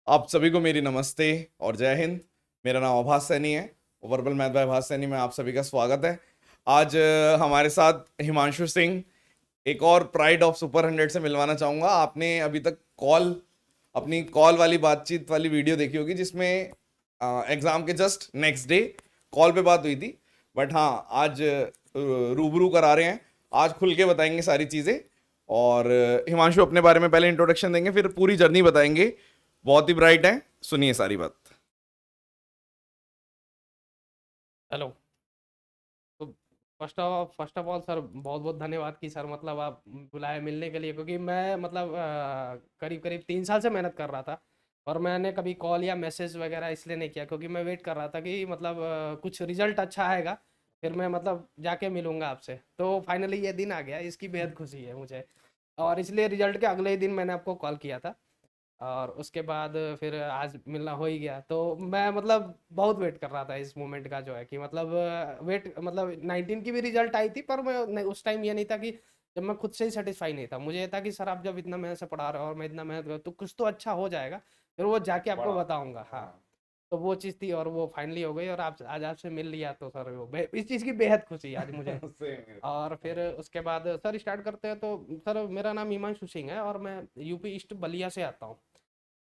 आप सभी को मेरी नमस्ते और जय हिंद। मेरा नाम आभास सैनी है। वर्बल मैथ बाय आभास सैनी में आप सभी का स्वागत है। आज हमारे साथ हिमांशु सिंह, एक और प्राइड ऑफ सुपर 100 से मिलवाना चाहूंगा। आपने अभी तक अपनी कॉल वाली बातचीत वाली वीडियो देखी होगी जिसमें एग्जाम के जस्ट नेक्स्ट डे कॉल पे बात हुई थी। बट हाँ, आज रूबरू करा रहे हैं। आज खुल के बताएंगे सारी चीज़ें। और हिमांशु अपने बारे में पहले इंट्रोडक्शन देंगे, फिर पूरी जर्नी बताएंगे। बहुत ही ब्राइट है, सुनिए सारी बात। हेलो। तो फर्स्ट ऑफ ऑल सर, बहुत बहुत धन्यवाद कि सर मतलब आप बुलाए मिलने के लिए, क्योंकि मैं मतलब करीब करीब 3 साल से मेहनत कर रहा था। और मैंने कभी कॉल या मैसेज वगैरह इसलिए नहीं किया क्योंकि मैं वेट कर रहा था कि मतलब कुछ रिजल्ट अच्छा आएगा, फिर मैं मतलब जाके मिलूंगा आपसे। तो फाइनली ये दिन आ गया, इसकी बेहद खुशी है मुझे। और इसलिए रिजल्ट के अगले ही दिन मैंने आपको कॉल किया था। और उसके बाद फिर आज मिलना हो ही गया, तो मैं मतलब बहुत वेट कर रहा था इस मोमेंट का, जो है कि मतलब वेट मतलब 19 की भी रिजल्ट आई थी, पर मैं उस टाइम ये नहीं था कि जब मैं खुद से ही सेटिस्फाई नहीं था। मुझे ये था कि सर आप जब इतना मेहनत से पढ़ा रहे हो और मैं इतना मेहनत कर तो कुछ तो अच्छा हो जाएगा, फिर वो जाके आपको बताऊंगा। हाँ, तो वो चीज़ थी और वो फाइनली हो गई, और आप आज आपसे मिल लिया तो सर वो इस चीज़ की बेहद खुशी है आज मुझे। और फिर उसके बाद सर स्टार्ट करते हैं। तो सर मेरा नाम हिमांशु सिंह है और मैं यूपी ईस्ट बलिया से आता हूँ।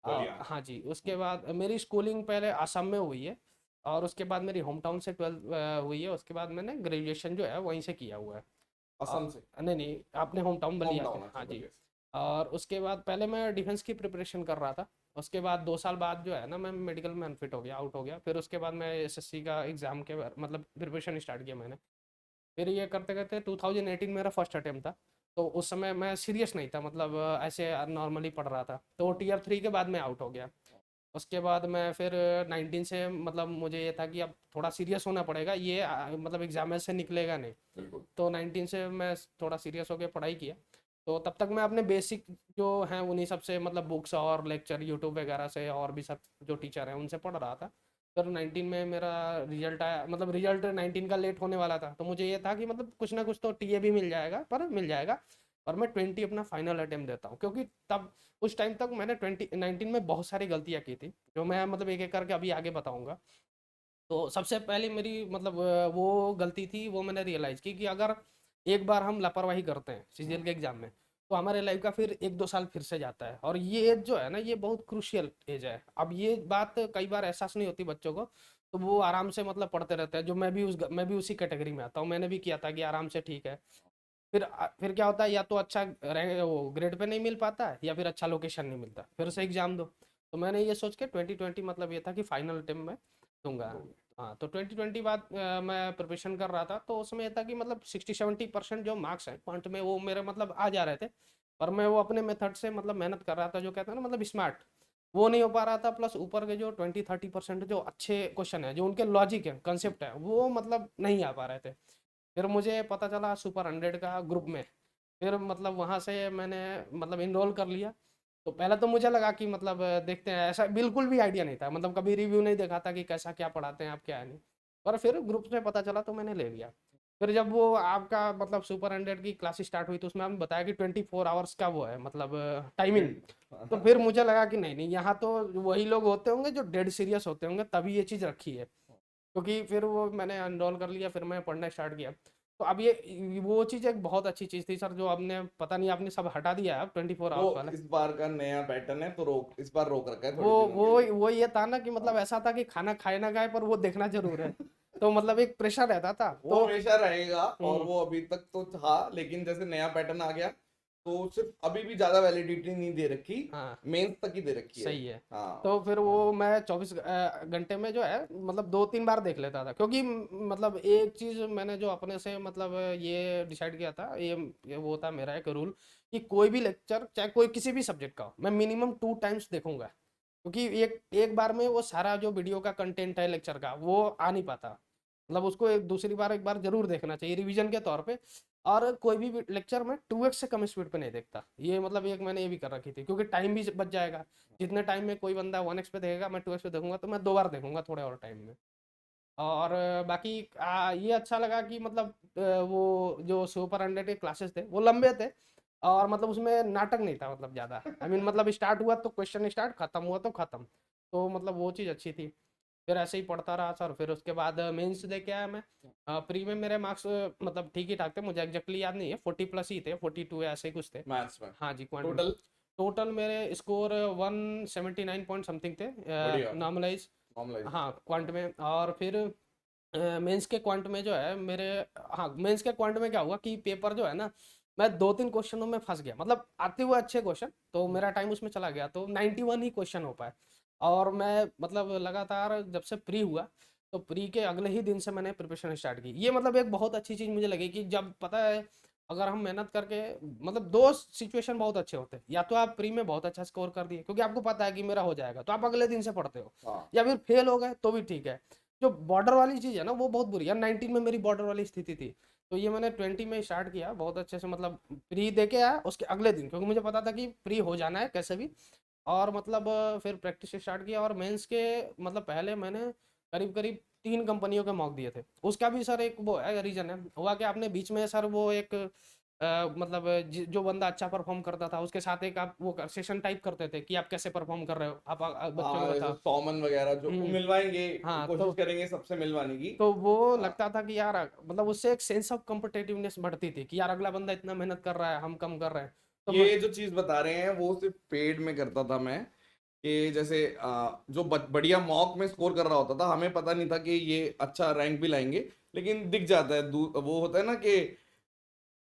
हाँ जी, उसके बाद मेरी स्कूलिंग पहले असम में हुई है, और उसके बाद मेरी होम टाउन से 12th हुई है। उसके बाद मैंने ग्रेजुएशन जो है वहीं से किया हुआ है। असम से? नहीं नहीं, अपने होम टाउन होम बलिया से। टाउन, अच्छा हाँ जी। बलिया से। और उसके बाद पहले मैं डिफेंस की प्रिपरेशन कर रहा था। उसके बाद 2 साल बाद जो है ना, मैं मेडिकल में अनफिट हो गया, आउट हो गया। फिर उसके बाद मैं एसएससी का एग्ज़ाम के मतलब प्रिपरेशन स्टार्ट किया मैंने। फिर ये करते करते 2018 मेरा फर्स्ट अटेम्प्ट था। तो उस समय मैं सीरियस नहीं था, मतलब ऐसे नॉर्मली पढ़ रहा था। तो टीयर 3 के बाद मैं आउट हो गया। उसके बाद मैं फिर 19 से मतलब मुझे ये था कि अब थोड़ा सीरियस होना पड़ेगा, ये मतलब एग्जाम से निकलेगा नहीं। बिल्कुल। तो 19 से मैं थोड़ा सीरियस होकर पढ़ाई किया। तो तब तक मैं अपने बेसिक जो हैं उन्हीं सब से, मतलब बुक्स और लेक्चर यूट्यूब वगैरह से, और भी सब जो टीचर हैं उनसे पढ़ रहा था। फिर 19 में मेरा रिजल्ट आया, मतलब रिजल्ट 19 का लेट होने वाला था, तो मुझे ये था कि मतलब कुछ ना कुछ तो टीए भी मिल जाएगा, पर मिल जाएगा। और मैं 20 अपना फाइनल अटेम्प्ट देता हूँ, क्योंकि तब उस टाइम तक मैंने 19 में बहुत सारी गलतियाँ की थी, जो मैं मतलब एक एक करके अभी आगे बताऊंगा। तो सबसे पहली मेरी मतलब वो गलती थी, वो मैंने रियलाइज़ की कि अगर एक बार हम लापरवाही करते हैं सीजीएल के एग्ज़ाम में, तो हमारे लाइफ का फिर 1-2 साल फिर से जाता है। और ये एज जो है ना, ये बहुत क्रूशियल एज है। अब ये बात कई बार एहसास नहीं होती बच्चों को, तो वो आराम से मतलब पढ़ते रहते हैं। जो मैं भी उसी कैटेगरी में आता हूँ, मैंने भी किया था कि आराम से ठीक है। फिर क्या होता है, या तो अच्छा रैंक वो ग्रेड पे नहीं मिल पाता है, या फिर अच्छा लोकेशन नहीं मिलता, फिर से एग्जाम दो। तो मैंने ये सोच के 2020 मतलब ये था कि फाइनल अटेम्प्ट में दूंगा। हाँ, तो 2020 बाद मैं प्रिपरेशन कर रहा था, तो उसमें ये था कि मतलब 60-70% जो मार्क्स हैं पॉइंट में, वो मेरे मतलब आ जा रहे थे। पर मैं वो अपने मेथड से मतलब मेहनत कर रहा था, जो कहते हैं ना मतलब स्मार्ट, वो नहीं हो पा रहा था। प्लस ऊपर के जो 20-30% जो अच्छे क्वेश्चन है, जो उनके लॉजिक है, कंसेप्ट है, वो मतलब नहीं आ पा रहे थे। फिर मुझे पता चला सुपर 100 का ग्रुप में। फिर मतलब वहाँ से मैंने मतलब इनरोल कर लिया। तो पहले तो मुझे लगा कि मतलब देखते हैं, ऐसा बिल्कुल भी आइडिया नहीं था, मतलब कभी रिव्यू नहीं देखा था कि कैसा क्या पढ़ाते हैं आप, क्या है नहीं। पर फिर ग्रुप से पता चला तो मैंने ले लिया। फिर जब वो आपका मतलब सुपर 100 की क्लास स्टार्ट हुई, तो उसमें आपने बताया कि 24 आवर्स का वो है मतलब टाइमिंग। तो फिर मुझे लगा कि नहीं नहीं, यहाँ तो वही लोग होते होंगे जो डेड सीरियस होते होंगे, तभी ये चीज़ रखी है। क्योंकि फिर वो मैंने अनरोल कर लिया, फिर मैं पढ़ना स्टार्ट किया। तो अब ये वो चीज़ एक बहुत अच्छी चीज़ थी सर, जो आपने पता नहीं आपने सब हटा दिया है अब 24 आवर्स वो वाला। इस बार का नया पैटर्न है तो इस बार रोक रखा है वो थोड़े दिनों वो के लिए। वो ये था ना कि हाँ। मतलब ऐसा था कि खाना खाए ना खाए, पर वो देखना जरूर है। तो मतलब एक प्रेशर रहता था वो तो। हमेशा रहेगा, और हम्म। वो अभी तक तो था, लेकिन जैसे नया पैटर्न आ गया तो सिर्फ अभी भी ज्यादा वैलिडिटी नहीं दे रखी, हाँ, मेंस तक ही दे रखी है। सही है। हाँ। तो फिर वो मैं 24 घंटे में जो है मतलब 2-3 बार देख लेता था, क्योंकि मतलब एक चीज़ मैंने जो अपने से मतलब ये डिसाइड किया था, ये वो था मेरा एक रूल, कि कोई भी लेक्चर चाहे कोई किसी भी सब्जेक्ट का हो, मैं मिनिमम 2 टाइम्स देखूंगा। क्योंकि एक एक बार में वो सारा जो वीडियो का कंटेंट है लेक्चर का, वो आ नहीं पाता। मतलब उसको एक दूसरी बार एक बार जरूर देखना चाहिए रिवीजन के तौर पे। और कोई भी लेक्चर में 2x से कम स्पीड पे नहीं देखता, ये मतलब एक मैंने ये भी कर रखी थी, क्योंकि टाइम भी बच जाएगा। जितने टाइम में कोई बंदा 1x पे देखेगा, मैं 2x पे देखूंगा, तो मैं 2 बार देखूंगा थोड़े और टाइम में। और बाकी ये अच्छा लगा कि मतलब वो जो सुपर 100 के क्लासेस थे वो लंबे थे, और मतलब उसमें नाटक नहीं था मतलब ज़्यादा, आई मीन मतलब स्टार्ट हुआ तो क्वेश्चन स्टार्ट, खत्म हुआ तो खत्म। तो मतलब वो चीज़ अच्छी थी। फिर ऐसे ही पढ़ता रहा सर, फिर उसके बाद मेंस दे के आया मैं। प्री में मेरे मार्क्स मतलब ठीक ही ठाक थे, मुझे एग्जैक्टली याद नहीं है, 40+ ही थे, 42 ऐसे ही कुछ थे। मैथ्स में हाँ जी, क्वांट में। टोटल? टोटल मेरे स्कोर 179 पॉइंट समथिंग थे, बढ़िया। नॉर्मलाइज। नॉर्मलाइज। हाँ, क्वांट में। और फिर मेंस के क्वांट में जो है मेरे, हाँ मेंस के क्वांट में क्या हुआ कि पेपर जो है ना, मैं 2-3 क्वेश्चनों में फंस गया, मतलब आते हुए अच्छे क्वेश्चन, तो मेरा टाइम उसमें चला गया, तो 91 ही क्वेश्चन हो पाए। और मैं मतलब लगातार जब से प्री हुआ, तो प्री के अगले ही दिन से मैंने प्रिपरेशन स्टार्ट की। ये मतलब एक बहुत अच्छी चीज़ मुझे लगी कि जब पता है, अगर हम मेहनत करके, मतलब दो सिचुएशन बहुत अच्छे होते हैं, या तो आप प्री में बहुत अच्छा स्कोर कर दिए क्योंकि आपको पता है कि मेरा हो जाएगा, तो आप अगले दिन से पढ़ते हो, हाँ। या फिर फेल हो गए तो भी ठीक है। जो बॉर्डर वाली चीज़ है ना, वो बहुत बुरी है। 19 में मेरी बॉर्डर वाली स्थिति थी, तो ये मैंने 20 में स्टार्ट किया बहुत अच्छे से, मतलब प्री दे के आया उसके अगले दिन, क्योंकि मुझे पता था कि प्री हो जाना है कैसे भी। और मतलब फिर प्रैक्टिस स्टार्ट किया, और मेंस के मतलब पहले मैंने करीब करीब 3 कंपनियों के मॉक दिए थे। उसका भी सर एक वो है, रीज़न है, हुआ कि आपने बीच में सर वो एक मतलब जो बंदा अच्छा परफॉर्म करता था उसके साथ एक आप वो सेशन टाइप करते थे कि आप कैसे परफॉर्म कर रहे हो, आप बच्चों को हाँ, जैसे बताओ। सॉमन वगैरह जो हम्म। मिलवाएंगे, हाँ, कोशिश करेंगे सबसे मिलवाने की। तो वो हाँ, लगता था कि यार मतलब उससे एक सेंस ऑफ कॉम्पिटिटिवनेस बढ़ती थी कि यार अगला बंदा इतना मेहनत कर रहा है, हम कम कर रहे हैं। तो ये जो चीज बता रहे हैं वो सिर्फ पेड में करता था मैं, कि जैसे जो बढ़िया मॉक में स्कोर कर रहा होता था, हमें पता नहीं था कि ये अच्छा रैंक भी लाएंगे, लेकिन दिख जाता है, वो होता है ना कि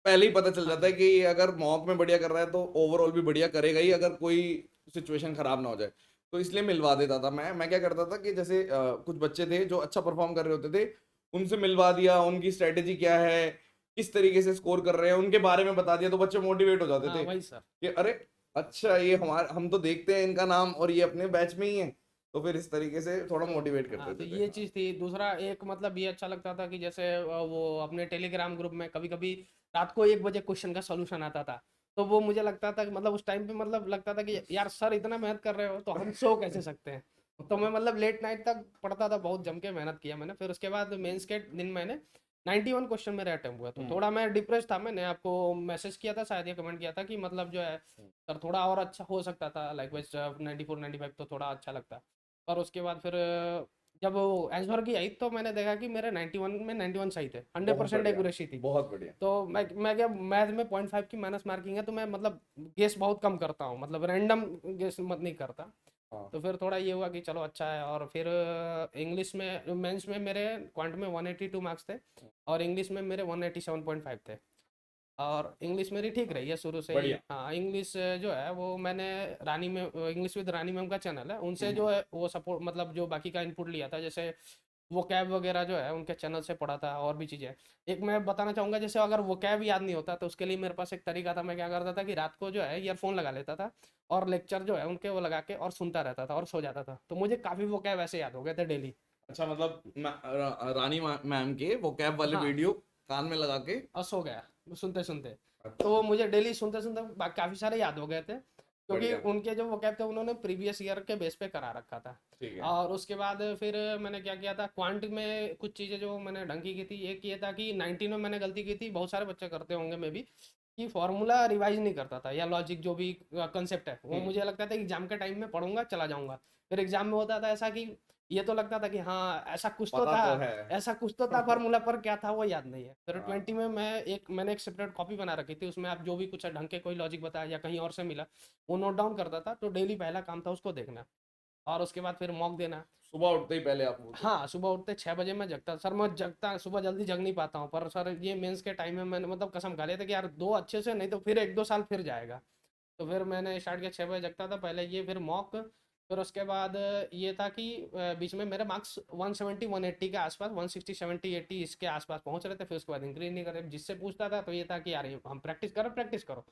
पहले ही पता चल हाँ जाता है जी। कि ये अगर मॉक में बढ़िया कर रहा है तो ओवरऑल भी बढ़िया करेगा ही, अगर कोई सिचुएशन खराब ना हो जाए। तो इसलिए मिलवा देता था मैं क्या करता था कि जैसे कुछ बच्चे थे जो अच्छा परफॉर्म कर रहे होते थे, उनसे मिलवा दिया, उनकी स्ट्रेटेजी क्या है, किस तरीके से स्कोर कर रहे हैं, उनके बारे में बता दिया, तो बच्चे मोटिवेट हो जाते हाँ थे वही सर। कि अरे अच्छा, ये हमारे, हम तो देखते हैं इनका नाम और ये अपने बैच में ही है। तो फिर इस तरीके से थोड़ा तो मोटिवेट कर हाँ, तो देते थे। ये हाँ। चीज़ थी। दूसरा एक मतलब ये अच्छा लगता था कि जैसे वो अपने टेलीग्राम ग्रुप में कभी कभी रात को 1 बजे क्वेश्चन का सॉल्यूशन आता था, तो वो मुझे लगता था कि मतलब उस टाइम पे मतलब लगता था कि यार सर इतना मेहनत कर रहे हो तो हम सो कैसे सकते हैं। तो मैं मतलब लेट नाइट तक पढ़ता था, बहुत जम के मेहनत किया मैंने। फिर उसके बाद मेंस के दिन मैंने 91 क्वेश्चन मेरे अटेम्प्ट हुआ, तो हम्म। थोड़ा मैं डिप्रेस था। मैंने आपको मैसेज किया था शायद, या कमेंट किया था कि मतलब जो है सर थोड़ा और अच्छा हो सकता था, लाइक वाइज 94-95 तो थोड़ा अच्छा लगता। और उसके बाद फिर जब वो आंसर की आई तो मैंने देखा कि मेरे 91 में 91 सही थे, हंड्रेड बहुत परसेंट बढ़िया। एक्यूरेसी थी। बहुत बढ़िया। तो मैं क्या, मैथ में 0.5 की माइनस मार्किंग है, तो मैं मतलब गेस बहुत कम करता हूँ, मतलब रैंडम गेस मत नहीं करता। हाँ। तो फिर थोड़ा ये हुआ कि चलो अच्छा है। और फिर इंग्लिश में मेंस में मेरे क्वांट में 182 मार्क्स थे, और इंग्लिश में मेरे 187.5 थे। और इंग्लिश मेरी ठीक रही है शुरू से ही। बढ़िया। हाँ, इंग्लिश जो है वो मैंने रानी में, इंग्लिश विद रानी मैम का चैनल है, उनसे जो हम्म। है वो सपोर्ट, मतलब जो बाकी का इनपुट लिया था, जैसे वो कैब वगैरह जो है उनके चैनल से पढ़ा था, और भी चीज़ें। एक मैं बताना चाहूँगा, जैसे अगर वो कैब याद नहीं होता तो उसके लिए मेरे पास एक तरीका था। मैं क्या करता था कि रात को जो है ईयरफोन लगा लेता था, और लेक्चर जो है उनके वो लगा के और सुनता रहता था और सो जाता था, तो मुझे काफ़ी वो कैब ऐसे याद हो गए थे डेली। अच्छा, मतलब रानी मैम के वो कैब वाले हाँ, वीडियो कान में लगा के। और सो गया सुनते सुनते। तो वो अच्छा। मुझे डेली सुनते सुनते काफ़ी सारे याद हो गए थे, क्योंकि बढ़िया। उनके जो वोकैब थे उन्होंने प्रीवियस ईयर के बेस पे करा रखा था। ठीक है। और उसके बाद फिर मैंने क्या किया था, क्वांट में कुछ चीज़ें जो मैंने ढंग की थी। एक ये था कि 19 में मैंने गलती की थी, बहुत सारे बच्चे करते होंगे मे भी, कि फॉर्मूला रिवाइज नहीं करता था, या लॉजिक जो भी कंसेप्ट है वो हम्म। मुझे लगता था कि एग्जाम के टाइम में पढ़ूंगा चला जाऊंगा। फिर एग्जाम में होता था ऐसा कि ये तो लगता था कि हाँ ऐसा कुछ तो पता था, तो है। ऐसा कुछ तो था, फार्मूला पर क्या था वो याद नहीं है। फिर हाँ। 20 में मैंने एक सेपरेट कॉपी बना रखी थी, उसमें आप जो भी कुछ ढंग के कोई लॉजिक बताया या कहीं और से मिला वो नोट डाउन करता था, तो डेली पहला काम था उसको देखना, और उसके बाद फिर मॉक देना। सुबह उठते ही पहले आप वो हाँ, सुबह उठते 6 बजे मैं जगता सर। मैं जगता सुबह जल्दी जग नहीं पाता हूँ, पर सर ये मेंस के टाइम में मैंने मतलब कसम खा लिया था कि यार दो अच्छे से, नहीं तो फिर 1-2 साल फिर जाएगा। तो फिर मैंने स्टार्ट किया, 6 बजे जगता था पहले ये, फिर मॉक। फिर उसके बाद ये था कि बीच में मेरे मार्क्स 170-180 के आसपास, 160-70-80 इसके आसपास पहुंच रहे थे। फिर उसके बाद इंक्रीज नहीं करे, जिससे पूछता था तो ये था कि यार हम प्रैक्टिस करो प्रैक्टिस करो।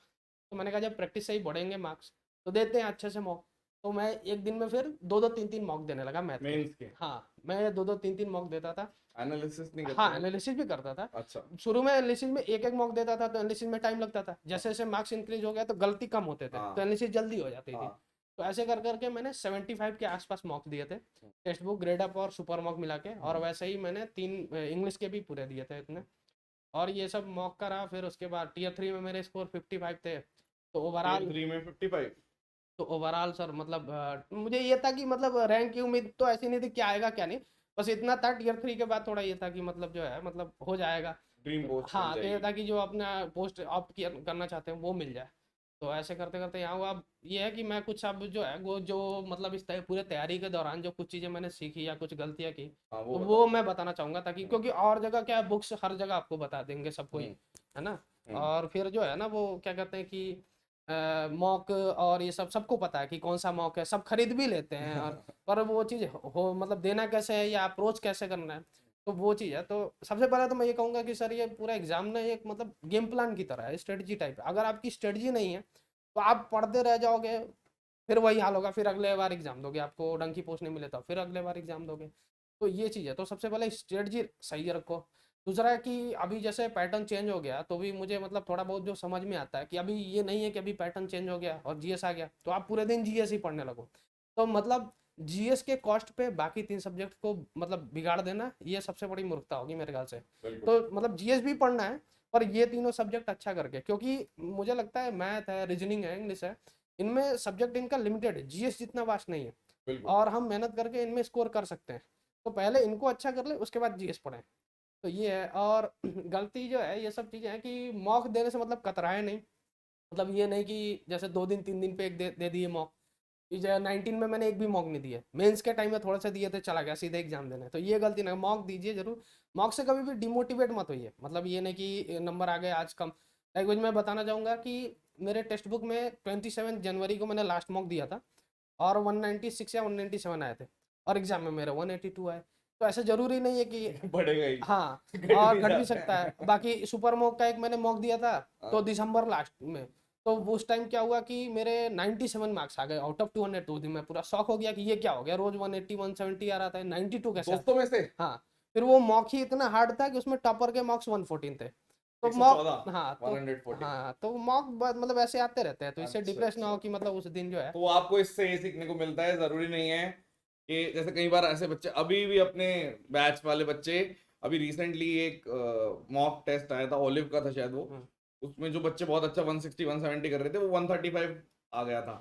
तो मैंने कहा जब प्रैक्टिस से ही बढ़ेंगे मार्क्स तो देते हैं अच्छे से मॉक। तो मैं एक दिन में फिर 2-2 3-3 मॉक देने लगा मैथ के। मेंस के हाँ, मैं 2-2 3-3 मॉक देता था। एनालिसिस नहीं करते हाँ, हो? एनालिसिस भी करता था। अच्छा। शुरू में एनालिसिस में एक एक मॉक देता था, तो एनालिसिस में टाइम लगता था। जैसे जैसे मार्क्स इंक्रीज हो गया तो गलती कम होते थे, तो हाँ। एनालिसिस जल्दी हो जाती थी। हाँ। तो ऐसे कर करके मैंने 75 के आसपास मॉक दिए थे, टेक्स्ट बुक ग्रेड अप और सुपर मॉक मिला के। और वैसे ही मैंने 3 इंग्लिश के भी पूरे दिए थे इतने। और ये सब मॉक करा। फिर उसके बाद टीयर 3 में मेरे स्कोर 55 थे। तो टीयर ओवरऑल 3 में 55। सर मतलब मुझे ये था कि मतलब रैंक की उम्मीद तो ऐसी नहीं थी क्या आएगा क्या नहीं। बस इतना था टीयर 3 के बाद थोड़ा ये था कि मतलब जो है मतलब हो जाएगा। ड्रीम तो पोस्ट मिल हाँ, तो ये जाएगी। था कि जो अपना पोस्ट ऑप्ट करना चाहते हैं वो मिल जाए। तो ऐसे करते करते यहाँ हुआ। अब ये है कि मैं कुछ अब जो है वो जो मतलब इस पूरे तैयारी के दौरान जो कुछ चीज़ें मैंने सीखी या कुछ गलतियाँ की, हाँ वो तो बताओ। वो मैं बताना चाहूँगा, ताकि हम्म। क्योंकि और जगह क्या है, बुक्स हर जगह आपको बता देंगे सब कोई, हम्म। है ना। हम्म। और फिर जो है ना वो क्या कहते हैं कि मॉक और ये सब सबको पता है कि कौन सा मॉक है, सब खरीद भी लेते हैं। और पर वो चीज़ हो मतलब देना कैसे है या अप्रोच कैसे करना है, तो वो चीज़ है। तो सबसे पहले तो मैं ये कहूँगा कि सर ये पूरा एग्जाम ना एक मतलब गेम प्लान की तरह है, स्ट्रेटजी टाइप। अगर आपकी स्ट्रेटजी नहीं है तो आप पढ़ते रह जाओगे, फिर वही हाल होगा। फिर अगले बार एग्जाम दोगे, आपको डंकी पोस्ट नहीं मिले तो फिर अगले बार एग्जाम दोगे। तो ये चीज़ है। तो सबसे पहले स्ट्रेटजी सही रखो। दूसरा है कि अभी जैसे पैटर्न चेंज हो गया, तो भी मुझे मतलब थोड़ा बहुत जो समझ में आता है कि अभी ये नहीं है कि अभी पैटर्न चेंज हो गया और जीएस आ गया तो आप पूरे दिन जीएस ही पढ़ने लगो। तो मतलब जीएस के कॉस्ट पे बाकी 3 सब्जेक्ट को मतलब बिगाड़ देना, ये सबसे बड़ी मूर्खता होगी मेरे ख्याल से। बिल्कुल। तो मतलब जीएस भी पढ़ना है, पर ये तीनों सब्जेक्ट अच्छा करके, क्योंकि मुझे लगता है मैथ है, रीजनिंग है, इंग्लिश है, इनमें सब्जेक्ट इनका लिमिटेड है, जीएस जितना वास्ट नहीं है। बिल्कुल। और हम मेहनत करके इनमें स्कोर कर सकते हैं। तो पहले इनको अच्छा कर ले, उसके बाद जीएस पढ़ें। तो ये है। और गलती जो है ये सब चीज़ें हैं कि मॉक देने से मतलब कतराए नहीं। मतलब ये नहीं कि जैसे 2 दिन 3 दिन पे एक दे दिए मॉक। 19 में मैंने एक भी मॉक नहीं दिया, मेंस के टाइम में थोड़ा सा दिए थे, चला गया सीधे एग्जाम देने। तो ये गलती ना, मॉक दीजिए जरूर। मॉक से कभी भी डिमोटिवेट मत होइए। मतलब ये नहीं कि नंबर आ गए आज कम। लैंग्वेज मैं बताना चाहूँगा कि मेरे टेक्स्ट बुक में 27 जनवरी को मैंने लास्ट मॉक दिया था, और 196 या 197 आए थे, और एग्जाम में मेरे 182 आए। तो ऐसा जरूरी नहीं है कि बढ़ेगा ही। हाँ, घट और भी घट भी जाता सकता है। है। बाकी सुपर मॉक का एक मैंने मॉक दिया था, तो हाँ। दिसंबर लास्ट में। तो उस टाइम क्या हुआ कि मेरे 97 मार्क्स आ गए आउट ऑफ 200। 2 दिन मैं पूरा शॉक हो गया कि ये क्या हो गया, रोज 180 170 आ रहा था, 92 कैसे आ। दोस्तों में से हाँ, फिर वो मॉक ही इतना हार्ड था कि उसमें टॉपर के मार्क्स 114 थे। तो मॉक 114। हाँ तो 114। हाँ तो मॉक मतलब ऐसे आते रहते हैं, तो इससे अच्छा डिप्रेस ना हो अच्छा। कि मतलब उस दिन जो है। तो आपको इससे ये सीखने को मिलता है, जरूरी नहीं है कि जैसे कई बार ऐसे बच्चे अभी भी अपने बैच वाले बच्चे, अभी रिसेंटली एक मॉक टेस्ट आया था, ओलिव का था शायद वो, हम्म, उसमें जो बच्चे बहुत अच्छा 160 170 कर रहे थे वो 135 आ गया था।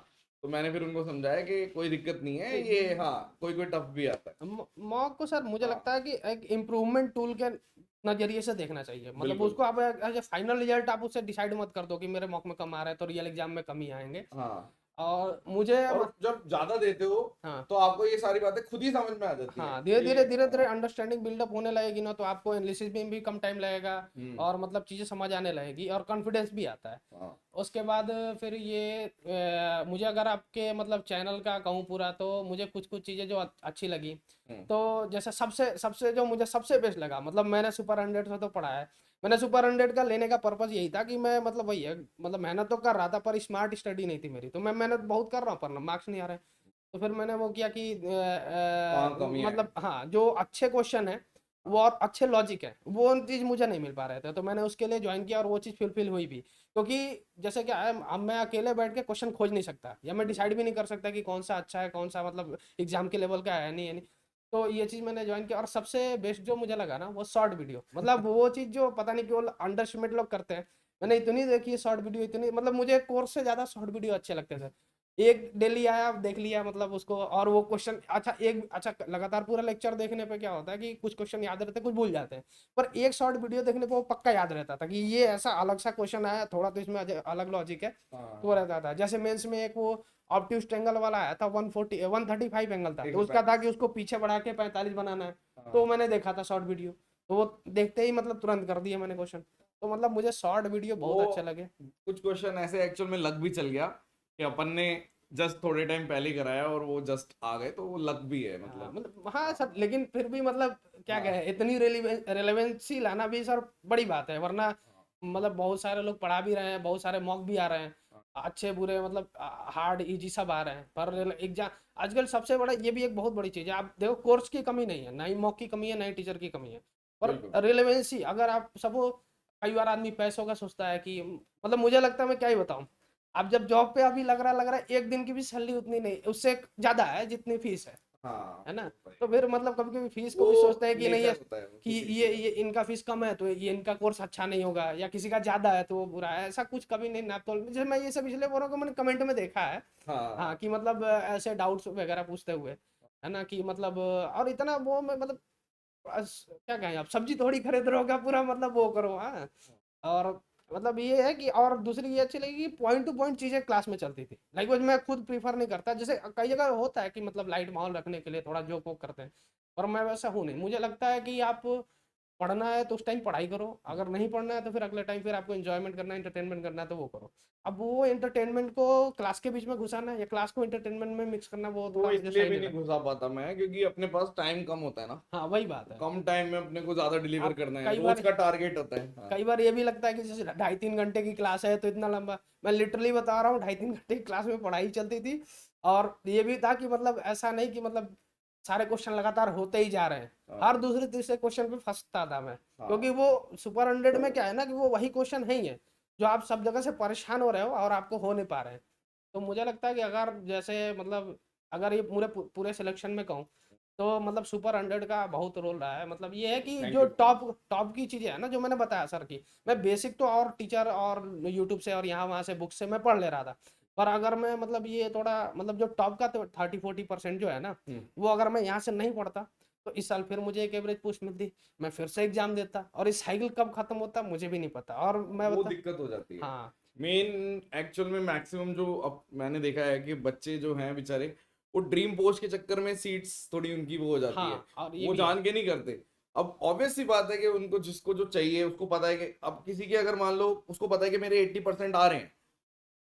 तो मैंने फिर उनको समझाया कि कोई दिक्कत नहीं है नहीं, ये, हाँ कोई कोई टफ भी आता है। मॉक को सर मुझे हाँ लगता है कि एक इम्प्रूवमेंट टूल के नजरिए से देखना चाहिए। मतलब बिल्कुल। उसको आप एज फाइनल रिजल्ट आप उससे डिसाइड मत कर दो कि मेरे मॉक में कम आ रहा है तो रियल एग्जाम में कम ही आएंगे। हाँ और मुझे और जब ज्यादा देते हो हाँ तो आपको ये सारी बातें खुद ही समझ में आ जाती हैं हाँ, धीरे कि धीरे धीरे धीरे अंडरस्टैंडिंग बिल्डअप होने लगेगी ना, तो आपको एनालिसिस में भी कम टाइम लगेगा। हम्म। और मतलब चीज़ें समझ आने लगेगी और कॉन्फिडेंस भी आता है। हाँ। उसके बाद फिर ये मुझे अगर आपके मतलब चैनल का कहूँ पूरा, तो मुझे कुछ कुछ चीज़ें जो अच्छी लगी। हम्म। तो जैसे सबसे सबसे जो मुझे सबसे बेस्ट लगा, मतलब मैंने सुपर 100 से तो पढ़ा है। मैंने सुपर 100 का लेने का पर्पज़ यही था कि मैं मतलब वही है, मतलब मेहनत तो कर रहा था पर स्मार्ट स्टडी नहीं थी मेरी। तो मैं मेहनत बहुत कर रहा हूँ पर मार्क्स नहीं आ रहे हैं। तो फिर मैंने वो किया कि कहाँ कमियां हैं। मतलब हाँ, जो अच्छे क्वेश्चन है वो और अच्छे लॉजिक है, वो चीज़ मुझे नहीं मिल पा रहे थे, तो मैंने उसके लिए ज्वाइन किया और वो चीज़ फुलफिल हुई भी। क्योंकि जैसे क्या है, अब मैं अकेले बैठ के क्वेश्चन खोज नहीं सकता, या मैं बिल्कुल। डिसाइड भी नहीं कर सकता कि कौन सा अच्छा है, कौन सा मतलब एग्जाम के लेवल का है नहीं है नहीं। तो ये चीज़ मैंने ज्वाइन किया। और सबसे बेस्ट जो मुझे लगा ना वो शॉर्ट वीडियो, मतलब वो चीज़ जो पता नहीं क्यों अंडर एस्टिमेट लोग करते हैं। मैंने इतनी देखी है शॉर्ट वीडियो, इतनी मतलब मुझे कोर्स से ज़्यादा शॉर्ट वीडियो अच्छे लगते थे। एक डेली आया देख लिया मतलब उसको, और वो क्वेश्चन अच्छा, एक अच्छा लगातार पूरा लेक्चर देखने पे क्या होता है कि कुछ क्वेश्चन याद रहते हैं, कुछ भूल जाते हैं। पर एक शॉर्ट वीडियो देखने पे वो पक्का याद रहता था कि ये ऐसा अलग सा क्वेश्चन आया, थोड़ा तो इसमें अलग लॉजिक है। तो वो हाँ रहता था। जैसे मेंस में एक वो ऑब्ट्यूज एंगल वाला आया था, 140 135 एंगल था, तो उसका था 135। कि उसको पीछे बढ़ा के 45 बनाना है। तो हाँ। मैंने देखा था शॉर्ट वीडियो, तो वो देखते ही मतलब तुरंत कर दिया मैंने क्वेश्चन। तो मतलब मुझे शॉर्ट वीडियो बहुत वो अच्छे लगे। कुछ क्वेश्चन ऐसे एक्चुअल में लक भी चल गया कि अपन ने जस्ट थोड़े टाइम पहले ही कराया और वो जस्ट आ गए, तो वो लक भी है हाँ मतलब। मतलब हाँ हाँ। सर, लेकिन फिर भी मतलब क्या हाँ। कहे, इतनी रेलेवेंसी लाना भी सर बड़ी बात है, वरना मतलब बहुत सारे लोग पढ़ा भी रहे हैं, बहुत सारे मॉक भी आ रहे हैं, हाँ। अच्छे बुरे मतलब हार्ड इजी सब आ रहे हैं, पर एग्जाम आजकल सबसे बड़ा ये भी एक बहुत बड़ी चीज़ है। आप देखो कोर्स की कमी नहीं है, ना ही मॉक की कमी है, ना ही टीचर की कमी है, पर बिल्कुल। रिलेवेंसी अगर आप सब, कई बार आदमी पैसों का सोचता है कि मतलब मुझे लगता है, मैं क्या ही बताऊं, आप जब जॉब पे अभी लग रहा है एक दिन की भी सैलरी उतनी नहीं, उससे ज्यादा है जितनी फीस है। हाँ है ना। होता है। तो फिर मतलब कभी कभी फीस को वो भी सोचते हैं कि नहीं नेचर ये होता है वो कि किसी ये किसी ये इनका फीस कम है तो ये इनका कोर्स अच्छा नहीं होगा, या किसी का ज्यादा है तो वो बुरा है, ऐसा कुछ कभी नहीं नाप तोल। जैसे मैं ये सब इसलिए बोल रहा हूँ कि मैंने कमेंट में देखा है। का। हाँ, हाँ कि मतलब ऐसे डाउट्स वगैरह पूछते हुए, है ना, कि मतलब और इतना वो मैं मतलब क्या कहें, आप सब्जी थोड़ी खरीद रहे हो क्या पूरा मतलब वो करो। हाँ, और मतलब ये है कि और दूसरी ये अच्छी लगी कि पॉइंट टू पॉइंट चीजें क्लास में चलती थी। लाइक मैं खुद प्रीफर नहीं करता, जैसे कई जगह होता है कि मतलब लाइट माहौल रखने के लिए थोड़ा जोक वोक करते हैं, पर मैं वैसा हूँ नहीं। मुझे लगता है कि आप पढ़ना है तो उस टाइम पढ़ाई करो, अगर नहीं पढ़ना है तो फिर अगले टाइम फिर आपको एंजॉयमेंट करना है, एंटरटेनमेंट करना है तो वो करो। अब वो एंटरटेनमेंट को क्लास के बीच में घुसाना या क्लास को एंटरटेनमेंट में मिक्स करना वो वो थोड़ा मुझे इसलिए सही भी नहीं नहीं लगता। घुसा पाता मैं, क्योंकि अपने पास टाइम कम होता है ना। हाँ, वही बात तो है। कम टाइम में अपने को ज्यादा डिलीवर आप करना है, कई रोज बार का टारगेट होता है। हाँ कई बार ये भी लगता है कि जैसे 2.5-3 घंटे की क्लास है तो इतना लंबा, मैं लिटरली बता रहा हूँ 2.5-3 घंटे की क्लास में पढ़ाई चलती थी। और ये भी था कि मतलब ऐसा नहीं कि मतलब सारे क्वेश्चन लगातार होते ही जा रहे हैं, हर हाँ दूसरे तीसरे क्वेश्चन पे फंसता था मैं। क्योंकि हाँ। वो सुपर 100 में क्या है ना कि वो वही क्वेश्चन है ही है जो आप सब जगह से परेशान हो रहे हो और आपको हो नहीं पा रहे हैं। तो मुझे लगता है कि अगर जैसे मतलब अगर ये पूरे पूरे सिलेक्शन में कहूँ तो मतलब सुपर 100 का बहुत रोल रहा है। मतलब ये है कि थैंक जो यू। टॉप टॉप की चीजें है ना जो मैंने बताया सर की, मैं बेसिक तो और टीचर और यूट्यूब से और यहाँ वहाँ से बुक से मैं पढ़ ले रहा था। पर अगर मैं मतलब ये थोड़ा मतलब जो टॉप का तो 30-40% जो है ना, वो अगर मैं यहाँ से नहीं पढ़ता तो इस साल फिर मुझे एक एवरेज पोस्ट मिलती, मैं फिर से एग्जाम देता और इस साइकिल कब खत्म होता मुझे भी नहीं पता। और मैं वो बता। दिक्कत हो जाती है। हाँ मेन एक्चुअल में मैक्सिमम जो अब मैंने देखा है कि बच्चे जो हैं बेचारे, वो ड्रीम पोस्ट के चक्कर में सीट्स थोड़ी उनकी वो हो जाती है। हाँ, और ये वो भी है। जान के नहीं करते। अब ऑब्वियस सी बात है कि उनको जिसको जो चाहिए उसको पता है कि अब किसी के अगर मान लो उसको पता है कि मेरे 80% आ रहे हैं,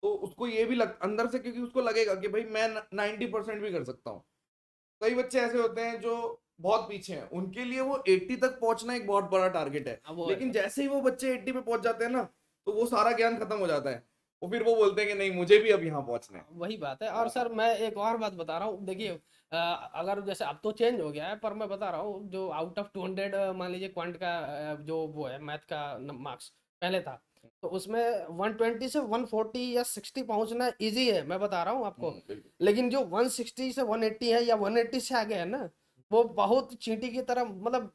तो उसको ये भी लग अंदर से, क्योंकि उसको लगेगा कि भाई मैं 90% भी कर सकता हूँ। कई बच्चे ऐसे होते हैं जो बहुत पीछे हैं, उनके लिए वो 80 तक पहुंचना एक बहुत बड़ा टारगेट है। अब वो है लेकिन सर। जैसे ही वो बच्चे 80 पे पहुंच जाते हैं ना, तो वो सारा ज्ञान खत्म हो जाता है। वो फिर वो बोलते हैं कि नहीं मुझे भी अब यहाँ पहुंचना है। वही बात है। और हाँ, सर मैं एक और बात बता रहा हूँ, देखिए अगर जैसे अब तो चेंज हो गया है, पर मैं बता रहा हूँ जो आउट ऑफ 200 मान लीजिए क्वांट का जो वो है मैथ का मार्क्स पहले था, तो उसमें 120 से 140 या 60 पहुंचना इजी है, मैं बता रहा हूँ आपको। बिल्कुल। लेकिन जो 160 से 180 है या 180 से आगे है ना, वो बहुत चींटी की तरह मतलब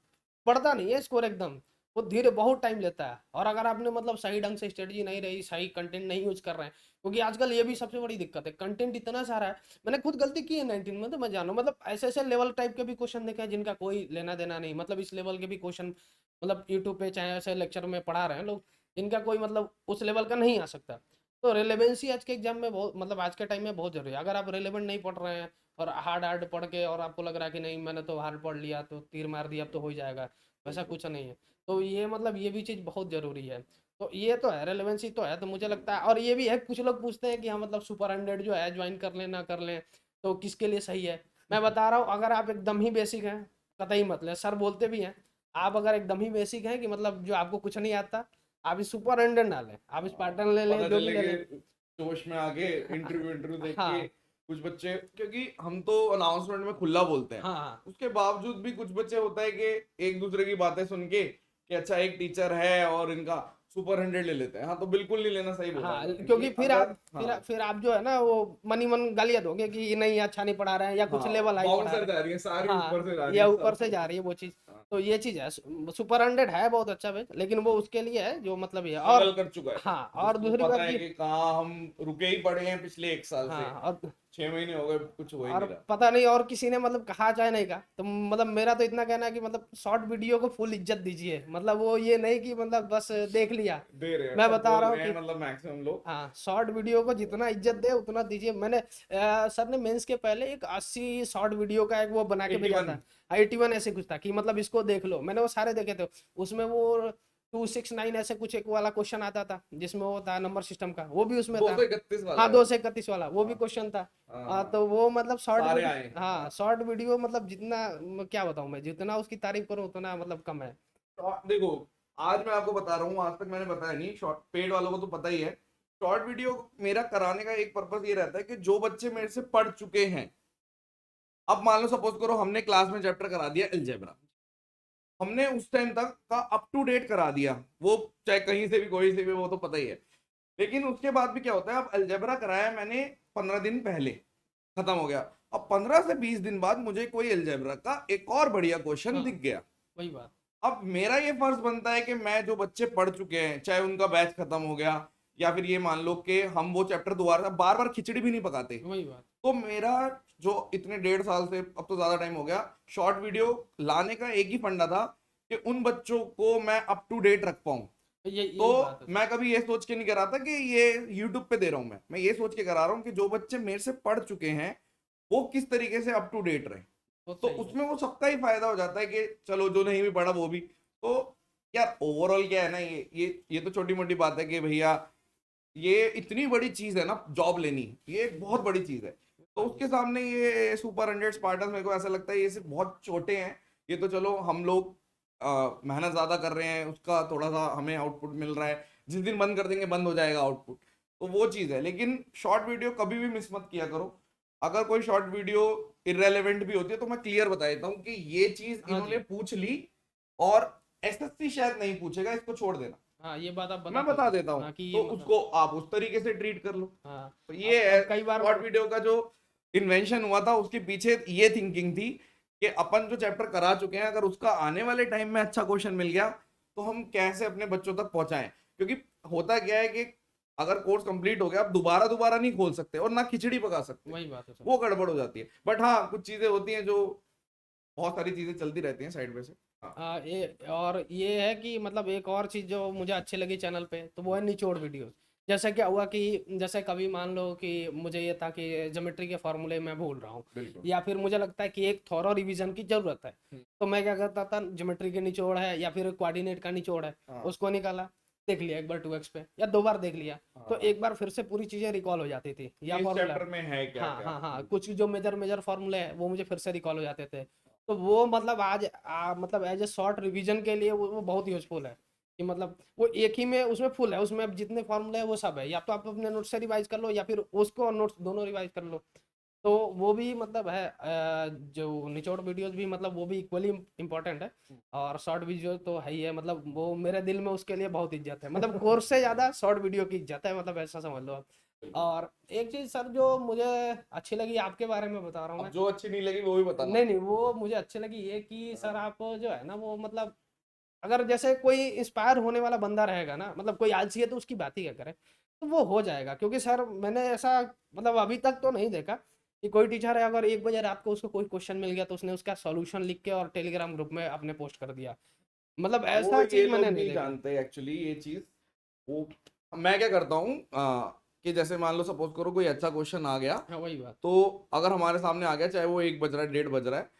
बढ़ता नहीं है स्कोर एकदम, वो धीरे बहुत टाइम लेता है। और अगर आपने मतलब सही ढंग से स्ट्रेटजी नहीं रही, सही कंटेंट नहीं यूज कर रहे हैं, क्योंकि आजकल ये भी सबसे बड़ी दिक्कत है, कंटेंट इतना सारा है। मैंने खुद गलती की है 19 में, तो मैं जानू मतलब ऐसे ऐसे लेवल टाइप के भी क्वेश्चन देखे हैं जिनका कोई लेना देना नहीं, मतलब इस लेवल के भी क्वेश्चन मतलब यूट्यूब पे चाहे ऐसे लेक्चर में पढ़ा रहे हैं लोग, इनका कोई मतलब उस लेवल का नहीं आ सकता। तो रिलेवेंसी आज के एग्जाम में बहुत मतलब आज के टाइम में बहुत जरूरी है। अगर आप रिलेवेंट नहीं पढ़ रहे हैं और हार्ड हार्ड पढ़ के और आपको लग रहा है कि नहीं मैंने तो हार्ड पढ़ लिया तो तीर मार दिया अब तो हो ही जाएगा, वैसा बिल्कुल। कुछ नहीं है। तो ये मतलब ये भी चीज़ बहुत ज़रूरी है। तो ये तो है, रेलेवेंसी तो है, तो मुझे लगता है। और ये भी है कुछ लोग पूछते हैं कि हाँ मतलब सुपर 100 जो है ज्वाइन कर लें ना कर लें तो किसके लिए सही है। मैं बता रहा हूँ अगर आप एकदम ही बेसिक हैं, कतई मत लें, सर बोलते भी हैं। आप अगर एकदम ही बेसिक हैं कि मतलब जो आपको कुछ नहीं आता, आप इस सुपर 100 ना लें, आप इस हाँ, पैटर्न ले लें पता जो भी चले ले लें। कि जोश में आके इंटरव्यू इंटरव्यू देख के हाँ कुछ बच्चे, क्योंकि हम तो अनाउंसमेंट में खुला बोलते हैं, हाँ हाँ। उसके बावजूद भी कुछ बच्चे होता है कि एक दूसरे की बातें सुन के कि अच्छा एक टीचर है और इनका सुपर 100 ले लेते हैं। हाँ, तो बिल्कुल नहीं लेना, सही बोला हाँ, आपने, क्योंकि क्योंकि फिर अगर आप हाँ फिर आप जो है ना वो मनी मन गालियाँ दोगे कि ये नहीं अच्छा नहीं पढ़ा रहे हैं या कुछ हाँ लेवल हाई पढ़ा बाउंसर रहे जा रही है हैं। सारी, ऊपर हाँ, से जा रही या है ऊपर से सब। जा रही है वो चीज़। हाँ, तो ये चीज़ है, सुपर 100 है बहुत अच्छा बेच, लेकिन वो उसके लिए है जो मतलब ये है। और स्ट्रगल कर चुका है, हाँ, और जिसको दूसरी पता बात है ये। कि कहाँ हम रुके ही पड़े हैं पिछले 1 साल से। हाँ, 6 महीने हो गए, कुछ हो ही और नहीं रहा। पता नहीं और किसी ने मतलब कहा चाहे नहीं कहा, तो मतलब मेरा तो इतना कहना है कि मतलब शॉर्ट वीडियो को फुल इज्जत दीजिए, मतलब वो ये नहीं कि मतलब बस देख लिया। दे रहे हैं, मैं सब बता बोल रहा हूँ रहे हैं कि मतलब मैक्सिमम लोग। हाँ, शॉर्ट वीडियो को जितना इज्जत दे उतना दीजिए। मैंने सर ने मेंस के पहले एक 80 शॉर्ट वीडियो का एक वो बना के भेजा 81। था। 81 ऐसे कुछ था कि मतलब इसको देख लो, मैंने वो सारे देखे थे। उसमें वो 269 ऐसे कुछ एक वाला क्वेश्चन आता था जिसमें वो था नंबर सिस्टम का, वो भी उसमें दो था। सौ इकतीस वाला हाँ, है दो वो। से 31 वाला वो भी हाँ क्वेश्चन था। हाँ हाँ, तो वो मतलब शॉर्ट सारे आए। वीडियो, हाँ हाँ, शॉर्ट वीडियो मतलब जितना क्या बताऊँ मैं, जितना उसकी तारीफ करूँ उतना मतलब कम है। देखो, आज मैं आपको बता रहा हूँ, आज तक मैंने बताया नहीं, शॉर्ट पेड वालों को तो पता ही है। शॉर्ट वीडियो मेरा कराने का एक पर्पस ये रहता है कि जो बच्चे मेरे से पढ़ चुके हैं, अब मान लो सपोज करो हमने क्लास में चैप्टर करा दिया अलजेब्रा, हमने उस टाइम तक का अप टू डेट करा दिया, वो चाहे कहीं से भी कोई से भी, वो तो पता ही है। लेकिन उसके बाद भी क्या होता है, अब अलजेब्रा कराया मैंने 15 दिन पहले, खत्म हो गया। अब 15 से 20 दिन बाद मुझे कोई अलजेब्रा का एक और बढ़िया क्वेश्चन हाँ दिख गया। वही बात। अब मेरा ये फर्ज बनता है कि मैं जो बच्चे पढ़ चुके हैं, चाहे उनका बैच खत्म हो गया या फिर ये मान लो कि हम वो चैप्टर दोबारा बार बार खिचड़ी भी नहीं पकाते, वही बात। तो मेरा जो इतने 1.5 साल से, अब तो ज्यादा टाइम हो गया, शॉर्ट वीडियो लाने का एक ही फंडा था कि उन बच्चों को मैं अप टू डेट रख पाऊं। यही बात तो है मैं कभी ये सोच के नहीं कर रहा था कि ये यूट्यूब पे दे रहा हूं, मैं ये सोच के करा रहा हूँ कि जो बच्चे मेरे से पढ़ चुके हैं वो किस तरीके से अप टू डेट रहे। वो तो सही है। उसमें वो सबका ही फायदा हो जाता है कि चलो जो नहीं भी पढ़ा वो भी। तो यार ओवरऑल क्या है ना, ये तो छोटी मोटी बात है कि भैया ये इतनी बड़ी चीज है ना, जॉब लेनी ये एक बहुत बड़ी चीज है। तो हाँ उसके सामने ये सुपर 100 स्पार्टन मेरे को ऐसा लगता है ये सिर्फ बहुत छोटे हैं। ये तो चलो हम लोग मेहनत ज्यादा कर रहे हैं, उसका थोड़ा सा हमें आउटपुट मिल रहा है, जिस दिन बंद कर देंगे बंद हो जाएगा आउटपुट। तो वो चीज है। लेकिन शॉर्ट वीडियो कभी भी मिस मत किया करो। अगर कोई शॉर्ट वीडियो इरेलीवेंट भी होती है तो मैं क्लियर बता देता हूँ कि ये चीज हाँ इन्होंने जी। पूछ ली और एसएससी शायद नहीं पूछेगा, इसको छोड़ देना। हाँ ये बात आप मैं बताते बता थे। देता हूँ, हाँ कि तो ये मतलब। उसको आप उस तरीके से ट्रीट कर लो। हाँ तो ये है अब कई बार। शॉर्ट वीडियो का जो इन्वेंशन हुआ था, उसके पीछे ये थिंकिंग थी कि अपन जो चैप्टर करा चुके हैं अगर उसका आने वाले टाइम में अच्छा क्वेश्चन मिल गया तो हम कैसे अपने बच्चों तक पहुंचाएं। क्योंकि होता क्या है कि अगर कोर्स कंप्लीट हो गया, आप दोबारा दोबारा नहीं खोल सकते और ना खिचड़ी पका सकते, वही बात है सर। वो गड़बड़ हो जाती है। बट हाँ, कुछ चीजें होती हैं जो, बहुत सारी चीजें चलती रहती हैं साइड में से। हाँ। ये और ये है कि मतलब एक और चीज़ जो मुझे अच्छी लगी चैनल पे तो वो है निचोड़ वीडियोस। जैसे क्या हुआ कि जैसे कभी मान लो कि मुझे ये था कि ज्योमेट्री के फॉर्मूले मैं भूल रहा हूँ, बिल्कुल। या फिर मुझे लगता है कि एक थॉरो रिवीजन की ज़रूरत है, हम्म। तो मैं क्या करता था, ज्योमेट्री के निचोड़ है या फिर कोऑर्डिनेट का निचोड़ है, हाँ उसको निकाला, देख लिया एक बार 2x पे या 2 बार देख लिया, तो हाँ, एक बार फिर से पूरी चीज़ें रिकॉल हो जाती थी या इस फॉर्मूला। चैप्टर में है क्या हाँ क्या। हाँ हाँ, कुछ जो मेजर मेजर फॉर्मूले हैं वो मुझे फिर से रिकॉल हो जाते थे। तो वो मतलब आज मतलब एज ए शॉर्ट रिवीजन के लिए वो बहुत यूजफुल है कि मतलब वो एक ही में उसमें फुल है, उसमें अब जितने फॉर्मूले हैं वो सब है, या तो आप अपने नोट्स से रिवाइज कर लो या फिर उसको और नोट्स दोनों रिवाइज कर लो। तो वो भी मतलब है जो निचोड़ वीडियोस भी मतलब वो भी इक्वली इम्पोर्टेंट है। और शॉर्ट वीडियो तो है ही है, मतलब वो मेरे दिल में उसके लिए बहुत इज्जत है, मतलब कोर्स से ज़्यादा शॉर्ट वीडियो की इज्जत है, मतलब ऐसा समझ लो आप। और एक चीज़ सर जो मुझे अच्छी लगी आपके बारे में बता रहा हूँ अब मैं। जो अच्छी नहीं लगी वो भी बताना। नहीं नहीं, वो मुझे अच्छी लगी ये कि सर आप जो है ना वो मतलब अगर जैसे कोई इंस्पायर होने वाला बंदा रहेगा ना, मतलब कोई आलसी है तो उसकी बात ही क्या करें, तो वो हो जाएगा। क्योंकि सर मैंने ऐसा मतलब अभी तक तो नहीं देखा कि कोई टीचर है अगर 1 बजे रात को उसको कोई क्वेश्चन मिल गया तो उसने उसका सॉल्यूशन लिख के और टेलीग्राम ग्रुप में अपने पोस्ट कर दिया, मतलब वो ऐसा ये चीज मैंने लोग नहीं नहीं देखा। जानते एक्चुअली ये चीज। वो मैं क्या करता हूँ कि जैसे मान लो सपोज करो कोई अच्छा क्वेश्चन आ गया, हाँ वही बात। तो अगर हमारे सामने आ गया, चाहे वो 1 बज रहा है 1:30 बज रहा है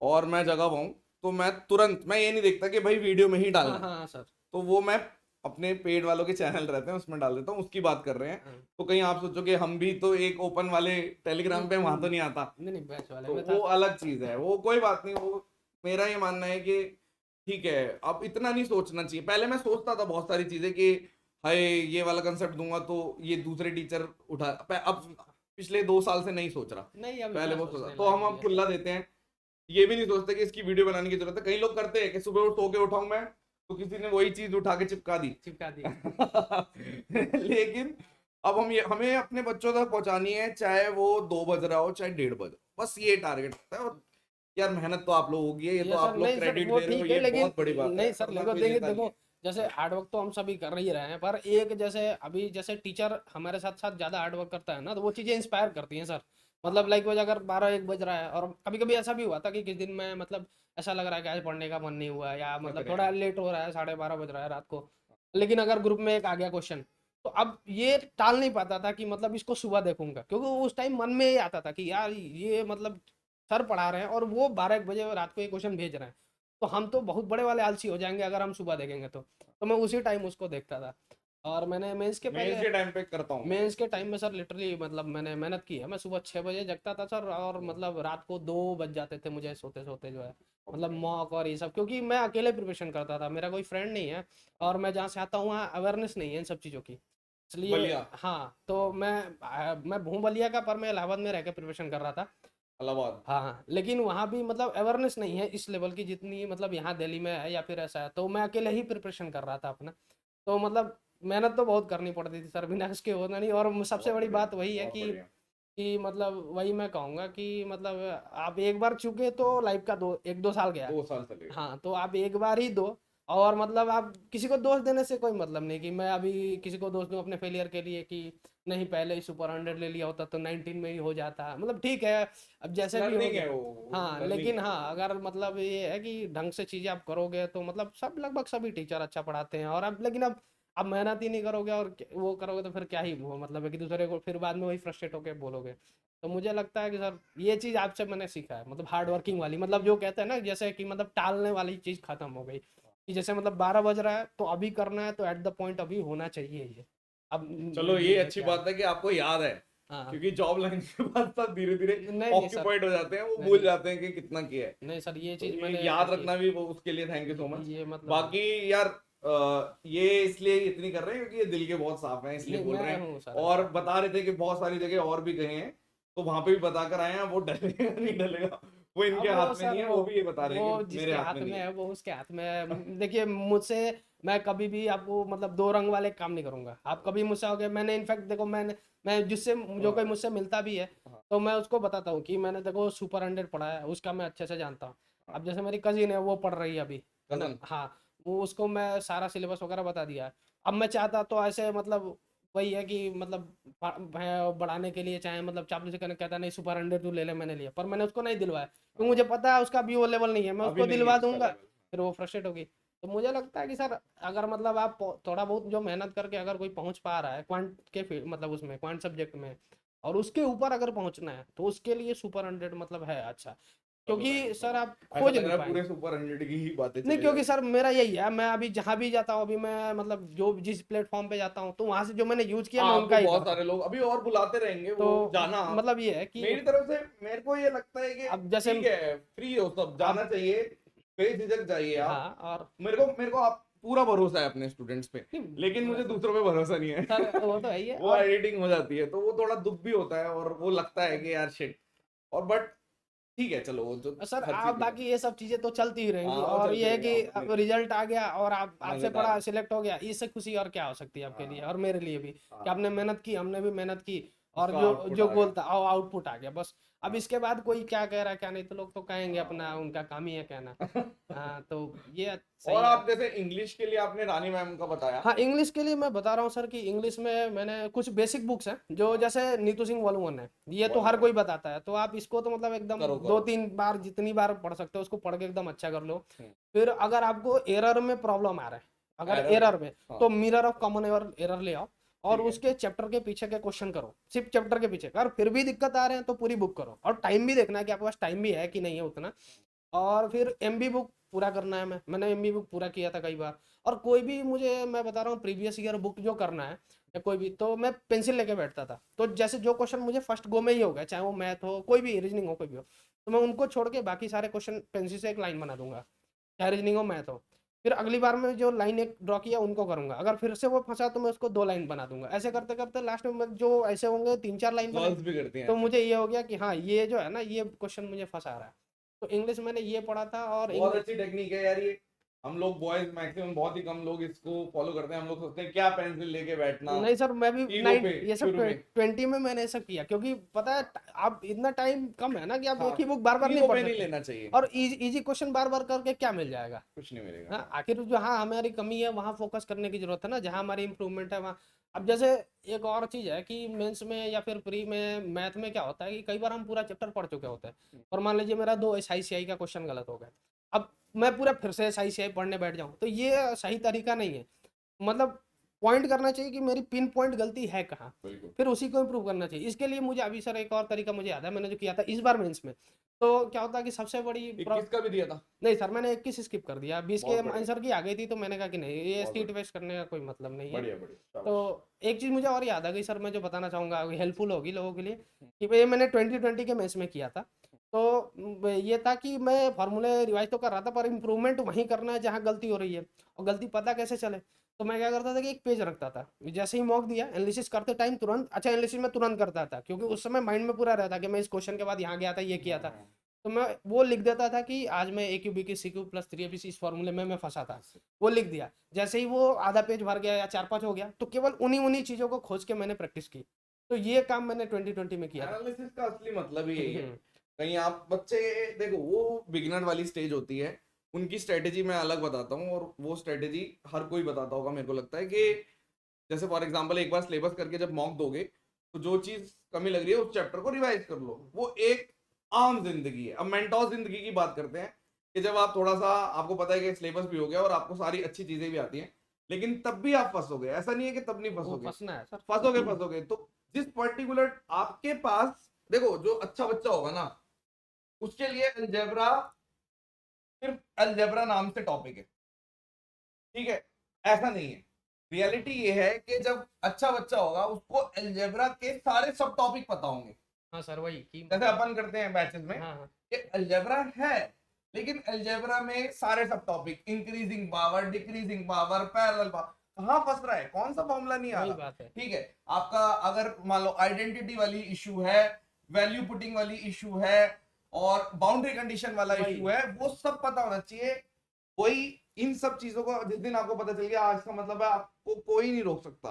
और मैं जगह हुआ हूँ, तो मैं तुरंत, मैं ये नहीं देखता कि भाई वीडियो में ही हाँ डालना है, हाँ हाँ सर। तो वो मैं अपने पेड वालों के चैनल रहते हैं उसमें डाल देता हूँ, उसकी बात कर रहे हैं। हाँ। तो कहीं आप सोचो कि हम भी तो एक ओपन वाले टेलीग्राम पे, वहां तो नहीं आता। नहीं नहीं, बैच वाले तो में वो था। अलग चीज है, वो कोई बात नहीं। वो मेरा ये मानना है कि ठीक है, अब इतना नहीं सोचना चाहिए। पहले मैं सोचता था बहुत सारी चीजें कि हाय ये वाला कंसेप्ट दूंगा तो ये दूसरे टीचर उठा, अब पिछले 2 साल से नहीं सोच रहा। नहीं अब पहले इतना वो सोचा, सोचने तो लायक हम भी अब है। खुला देते हैं। ये भी नहीं सोचते कि इसकी वीडियो बनाने की जरूरत है। कई लोग करते हैं कि सुबह उठ सो के उठाऊं मैं, तो किसी ने वही चीज उठा के चिपका दी। चिपका दी। लेकिन अब हमें अपने बच्चों तक पहुंचानी है, चाहे वो 2 बज रहा हो चाहे 1:30 बज, बस ये टारगेट है। और यार मेहनत तो आप लोगों की है, ये तो ये सर आप लोग नहीं सर क्रेडिट वो दे रहे हो, ठीक है, ये लेकिन बहुत बड़ी बात है, नहीं सर करना देखो कोई देखिए देता नहीं देखो, है। जैसे हार्डवर्क तो हम सभी कर ही रहे हैं, पर एक जैसे अभी जैसे टीचर हमारे साथ साथ ज्यादा हार्डवर्क करता है ना तो वो चीजें इंस्पायर करती हैं सर। मतलब लाइक वजह अगर 12-1 बज रहा है और कभी कभी ऐसा भी हुआ था कि किस दिन में मतलब ऐसा लग रहा है कि आज पढ़ने का मन नहीं हुआ या थक मतलब रहे थोड़ा हैं। लेट हो रहा है, 12:30 बज रहा है रात को, लेकिन अगर ग्रुप में एक आ गया क्वेश्चन तो अब ये टाल नहीं पाता था कि मतलब इसको सुबह देखूंगा, क्योंकि उस टाइम मन में ये आता था कि यार ये मतलब सर पढ़ा रहे हैं और वो 12-1 बजे रात को ये क्वेश्चन भेज रहे हैं, तो हम तो बहुत बड़े वाले आलसी हो जाएंगे अगर हम सुबह देखेंगे तो मैं उसी टाइम उसको देखता था। और मैंने मेंस के मैं पहले इसके टाइम पे करता हूँ। मेंस के टाइम में सर लिटरली मतलब मैंने मेहनत की है, मैं सुबह 6 बजे जगता था सर और मतलब रात को 2 बज जाते थे मुझे सोते सोते जो है, मतलब मॉक और ये सब, क्योंकि मैं अकेले प्रिपरेशन करता था, मेरा कोई फ्रेंड नहीं है और मैं जहाँ से आता हूँ वहाँ अवेयरनेस नहीं है इन सब चीज़ों की, इसलिए। बलिया, हाँ तो मैं भूँ बलिया का, पर मैं इलाहाबाद में रह के प्रिपरेशन कर रहा था। इलाहाबाद। हाँ हाँ, लेकिन वहाँ भी मतलब अवेयरनेस नहीं है इस लेवल की जितनी मतलब यहाँ दिल्ली में है या फिर ऐसा है, तो मैं अकेले ही प्रिपरेशन कर रहा था अपना। तो मतलब मेहनत तो बहुत करनी पड़ती थी सर, बिना इसके होना नहीं। और सबसे बहुत बड़ी बढ़िया, बात वही है बहुत कि बढ़िया। कि मतलब वही मैं कहूँगा कि मतलब आप एक बार चुके तो लाइफ का 1-2 साल गया। 2 साल चलेगा। हाँ, तो आप एक बार ही दो। और मतलब आप किसी को दोष देने से कोई मतलब नहीं कि मैं अभी किसी को दोष दूं अपने फेलियर के लिए कि नहीं पहले ही सुपर 100 ले लिया होता तो 19 में ही हो जाता, मतलब ठीक है, अब जैसे भी हो लर्निंग गया। है वो हाँ, लर्निंग लेकिन है। हाँ अगर मतलब ये है कि ढंग से चीज़ें आप करोगे तो मतलब सब लगभग सभी टीचर अच्छा पढ़ाते हैं। और अब लेकिन अब आप मेहनत ही नहीं करोगे और वो करोगे तो फिर क्या ही वो मतलब है कि दूसरे को फिर बाद में वही फ्रस्ट्रेट होकर बोलोगे। तो मुझे लगता है कि सर ये चीज़ आपसे मैंने सीखा है, मतलब हार्ड वर्किंग वाली, मतलब जो कहते हैं ना जैसे कि मतलब टालने वाली चीज़ खत्म हो गई कि जैसे मतलब 12 बज रहा है तो अभी करना है तो एट द पॉइंट अभी होना चाहिए ये। अब चलो ये ये है अच्छी क्या। बात है कि आपको याद है, हाँ। क्योंकि जॉब लाइन के बाद सब धीरे धीरे नहीं नहीं सर। ऑक्यूपाइड हो जाते हैं, वो भूल नहीं जाते हैं कि कितना किया है। नहीं सर, ये तो चीज़ ये मैंने याद देखी। रखना भी वो उसके लिए थैंक यू सो मच। ये मतलब हाँ। बाकी यार ये इसलिए इतनी कर रहे हैं क्योंकि ये दिल के बहुत साफ हैं, इसलिए नहीं बोल रहे मैं हैं। हूँ सर और ऐसा। बता रहे थे कि बहुत सारी जगह और भी गए हैं, तो वहां पे भी बता कर आए हैं, वो डलेगा नहीं डलेगा वो इनके अब वो हाथ में नहीं सर है, वो भी ये बता रहे हैं वो कि मेरे जिसके हाथ हाथ में में नहीं है है। वो उसके हाथ में है। देखिए मुझसे मैं कभी भी आपको मतलब दो रंग वाले काम नहीं करूंगा। आप कभी मुझसे हो गए, मैंने इनफैक्ट देखो मैं जिससे जो कोई हाँ, मुझसे मिलता भी है हाँ, तो मैं उसको बताता हूँ कि मैंने देखो सुपर 100 पढ़ा है, उसका मैं अच्छे से जानता हूँ। हाँ। अब जैसे मेरी कजिन है वो पढ़ रही है अभी, है ना। कजन। हाँ, वो उसको मैं सारा सिलेबस वगैरह बता दिया है। अब मैं चाहता तो ऐसे मतलब वही है कि मतलब बढ़ाने के लिए चाहे मतलब चापलूसी करने कहता नहीं सुपर 100 तू ले ले, मैंने लिया पर मैंने उसको नहीं दिलवाया क्योंकि हाँ, मुझे पता है उसका भी वो लेवल नहीं है, मैं अभी उसको नहीं है दिलवा उसका दूंगा लेवल। फिर वो फ्रस्ट्रेट होगी। तो मुझे लगता है कि सर अगर मतलब आप थोड़ा बहुत जो मेहनत करके अगर कोई पहुंच पा रहा है क्वांट के फील्ड मतलब उसमें क्वांट सब्जेक्ट में और उसके ऊपर अगर पहुंचना है तो उसके लिए सुपर 100 मतलब है अच्छा। चलो थैंक क्योंकि यू सो सर मच। आप ऐसा खोज लग नहीं रहा है पाएंगे। पूरे सुपर 100 की ही बातें नहीं चली जा क्योंकि रही हैं। सर मेरा यही है, मैं अभी जहाँ भी जाता हूँ अभी मैं मतलब जो जिस प्लेटफॉर्म पे जाता हूँ तो वहां से जो मैंने यूज किया मैं उनका आपको ही बहुत करता हूँ। सारे लोग अभी और बुलाते रहेंगे, तो वो जाना आप। मतलब ये है कि मेरी तरफ से मेरे को ये लगता है कि अब जैसे ठीक है, फ्री हो सब, जाना अब चाहिए, बेझिझक जाइए आप। हाँ और मेरे को आप पूरा भरोसा है अपने स्टूडेंट्स पे, लेकिन मुझे दूसरों पे भरोसा नहीं सर है। वो तो है ही है। वो और एडिटिंग हो जाती है तो वो थोड़ा दुख भी होता है और वो लगता है कि यार शिट। और बट ठीक है, चलो वो तो सर हर आप चीज है। बाकी ये सब चीजें तो चलती ही रहेंगी हाँ वो और चलते ये है रहेगा, कि आप अपनी अब रिजल्ट आ गया और आप आपसे मजेदार पढ़ा है। सिलेक्ट हो गया, इससे खुशी और क्या हो सकती है आपके लिए हाँ, और मेरे लिए भी कि हाँ, आपने मेहनत की हमने भी मेहनत की और उसका जो आउटपुट जो आ गोल गया। था आउटपुट आ गया बस। अब हाँ, इसके बाद कोई क्या कह रहा है क्या नहीं तो लोग तो कहेंगे अपना, हाँ। उनका काम ही है कहना। हाँ तो ये और सही है। आप जैसे इंग्लिश के लिए आपने रानी मैम का बताया। हाँ इंग्लिश के लिए मैं बता रहा हूँ सर कि इंग्लिश में मैंने कुछ बेसिक बुक्स हैं जो हाँ, जैसे नीतू सिंह वॉल्यूम 1 है, ये तो हर वॉल्यूम 1। कोई बताता है तो आप इसको तो मतलब एकदम करो दो करो। तीन बार जितनी बार पढ़ सकते हो उसको पढ़ के एकदम अच्छा कर लो। हम्म। फिर अगर आपको एरर में प्रॉब्लम आ रहा है, अगर एरर। एरर में, हाँ, तो mirror of common error error ले आओ और ठीक है। उसके चैप्टर के पीछे के क्वेश्चन करो, सिर्फ चैप्टर के पीछे। अगर फिर भी दिक्कत आ रहे हैं तो पूरी बुक करो और टाइम भी देखना है कि आपके पास टाइम भी है कि नहीं है उतना। और फिर एमबी बुक पूरा करना है, मैंने एमबी बुक पूरा किया था कई बार। और कोई भी मुझे मैं बता रहा हूँ प्रीवियस ईयर बुक जो करना है या कोई भी तो मैं पेंसिल लेके बैठता था, तो जैसे जो क्वेश्चन मुझे फर्स्ट गो में ही हो गया चाहे वो मैथ हो कोई भी रीजनिंग हो कोई भी हो तो मैं उनको छोड़ के बाकी सारे क्वेश्चन पेंसिल से एक लाइन बना दूंगा, चाहे रीजनिंग हो मैथ हो। फिर अगली बार में जो लाइन एक ड्रॉ किया उनको करूंगा, अगर फिर से वो फंसा तो मैं उसको 2 लाइन बना दूंगा। ऐसे करते करते लास्ट में जो ऐसे होंगे 3-4 लाइन बने गर्ल्स भी करती हैं तो ऐसे। मुझे ये हो गया कि हाँ ये जो है ना ये क्वेश्चन मुझे फंसा रहा है। तो इंग्लिश मैंने ये पढ़ा था और बहुत इंग्लिश। अच्छी टेक्निक है यार ये। हम लोग बॉयज मैक्सिमम बहुत ही कम लोग इसको फॉलो करते हैं, हम लोग सोचते हैं क्या पेंसिल लेके बैठना नहीं सर मैं भी ईगो नाइन पे ये सब शुरू में। 20 में मैंने ये सब किया क्योंकि पता है आप इतना टाइम कम है ना कि आप हाँ, एक ही बुक बार बार नहीं ईगो पढ़ पे नहीं सकते। लेना चाहिए। और इजी क्वेश्चन बार बार करके क्या मिल जाएगा। कुछ नहीं मिलेगा। हाँ हाँ, आखिर जो हाँ हमारी कमी है वहाँ फोकस करने की जरूरत है ना, जहाँ हमारी इंप्रूवमेंट है वहाँ। अब जैसे एक और चीज़ है कि मेंस में या फिर प्री में मैथ में क्या होता है कि कई बार हम पूरा चैप्टर पढ़ चुके होते हैं और मान लीजिए मेरा 2 SICI का क्वेश्चन गलत हो गया, अब मैं पूरा फिर से SICI पढ़ने बैठ जाऊँ तो ये सही तरीका नहीं है। मतलब पॉइंट करना चाहिए कि मेरी पिन पॉइंट गलती है कहाँ, बिल्कुल। फिर उसी को इम्प्रूव करना चाहिए। इसके लिए मुझे अभी सर एक और तरीका मुझे याद है मैंने जो किया था इस बार मेंस में। तो क्या होता है कि सबसे बड़ी 21 का भी दिया था। नहीं सर मैंने 21 स्किप कर दिया, 20 के बहुत बढ़िया। आंसर की आ गई थी तो मैंने कहा कि नहीं ये बहुत सीट बढ़िया। वेस्ट करने का कोई मतलब नहीं है। बढ़िया बढ़िया, तो शाबाश। एक चीज़ मुझे और याद आ गई सर, मैं जो बताना चाहूँगा हेल्पफुल होगी लोगों के लिए कि ये मैंने 2020 के मैथ्स में किया था। तो ये था कि मैं फार्मूले रिवाइज तो कर रहा था पर इम्प्रूवमेंट वहीं करना है जहाँ गलती हो रही है। और गलती पता कैसे चले, तो मैं क्या करता था कि एक पेज रखता था, जैसे ही मॉक दिया एनालिसिस करते टाइम तुरंत, अच्छा एनालिसिस में तुरंत करता था क्योंकि उस समय माइंड में पूरा रहता कि मैं इस क्वेश्चन के बाद यहाँ गया था ये किया था। हाँ, तो मैं वो लिख देता था कि आज मैं ए क्यू बी की सी क्यू प्लस 3 ABC इस फॉर्मूले में मैं फंसा था, वो लिख दिया। जैसे ही वो आधा पेज भर गया या 4-5 हो गया तो केवल उन्हीं उन्हीं चीज़ों को खोज के मैंने प्रैक्टिस की। तो ये काम मैंने 2020 में किया था। एनालिसिस का असली मतलब ही यही है। हम्म, कहीं आप बच्चे, देखो वो बिगिनर वाली स्टेज होती है, उनकी स्ट्रेटेजी मैं अलग बताता हूँ और वो स्ट्रेटेजी हर कोई बताता होगा। मेरे को लगता है कि जैसे फॉर एग्जांपल एक बार सिलेबस करके जब मॉक दोगे तो जो चीज कमी लग रही है उस चैप्टर को रिवाइज कर लो, वो एक आम जिंदगी है। अब मेंटोर जिंदगी की बात करते हैं कि जब आप थोड़ा सा, आपको पता है कि सिलेबस भी हो गया और आपको सारी अच्छी चीजें भी आती हैं, लेकिन तब भी आप फंसोगे। ऐसा नहीं है कि तब नहीं वो फंसोगे, फंसना है सर। फंसोगे तो जिस पर्टिकुलर आपके पास, देखो जो अच्छा बच्चा होगा ना, उसके लिए अलजेब्रा सिर्फ अलजेब्रा नाम से टॉपिक है, ठीक है? ऐसा नहीं है। रियलिटी ये है कि जब अच्छा बच्चा होगा उसको अलजेब्रा के सारे सब टॉपिक पता होंगे। हाँ सर, वही कि जैसे अपन करते हैं बैचेस में हाँ हाँ, कि अलजेब्रा है, लेकिन अलजेब्रा में सारे सब topic, increasing power, decreasing power, parallel power, कहाँ फंस रहा है, कौन सा फॉर्मूला नहीं आ वही रहा? बात है। ठीक है, आपका अगर मान लो आइडेंटिटी वाली इशू है, वैल्यू पुटिंग वाली इशू है और बाउंड्री कंडीशन वाला वही इशू है, वो सब पता होना चाहिए। कोई इन सब चीजों को जिस दिन आपको पता चल गया, आज का मतलब है आपको कोई नहीं रोक सकता।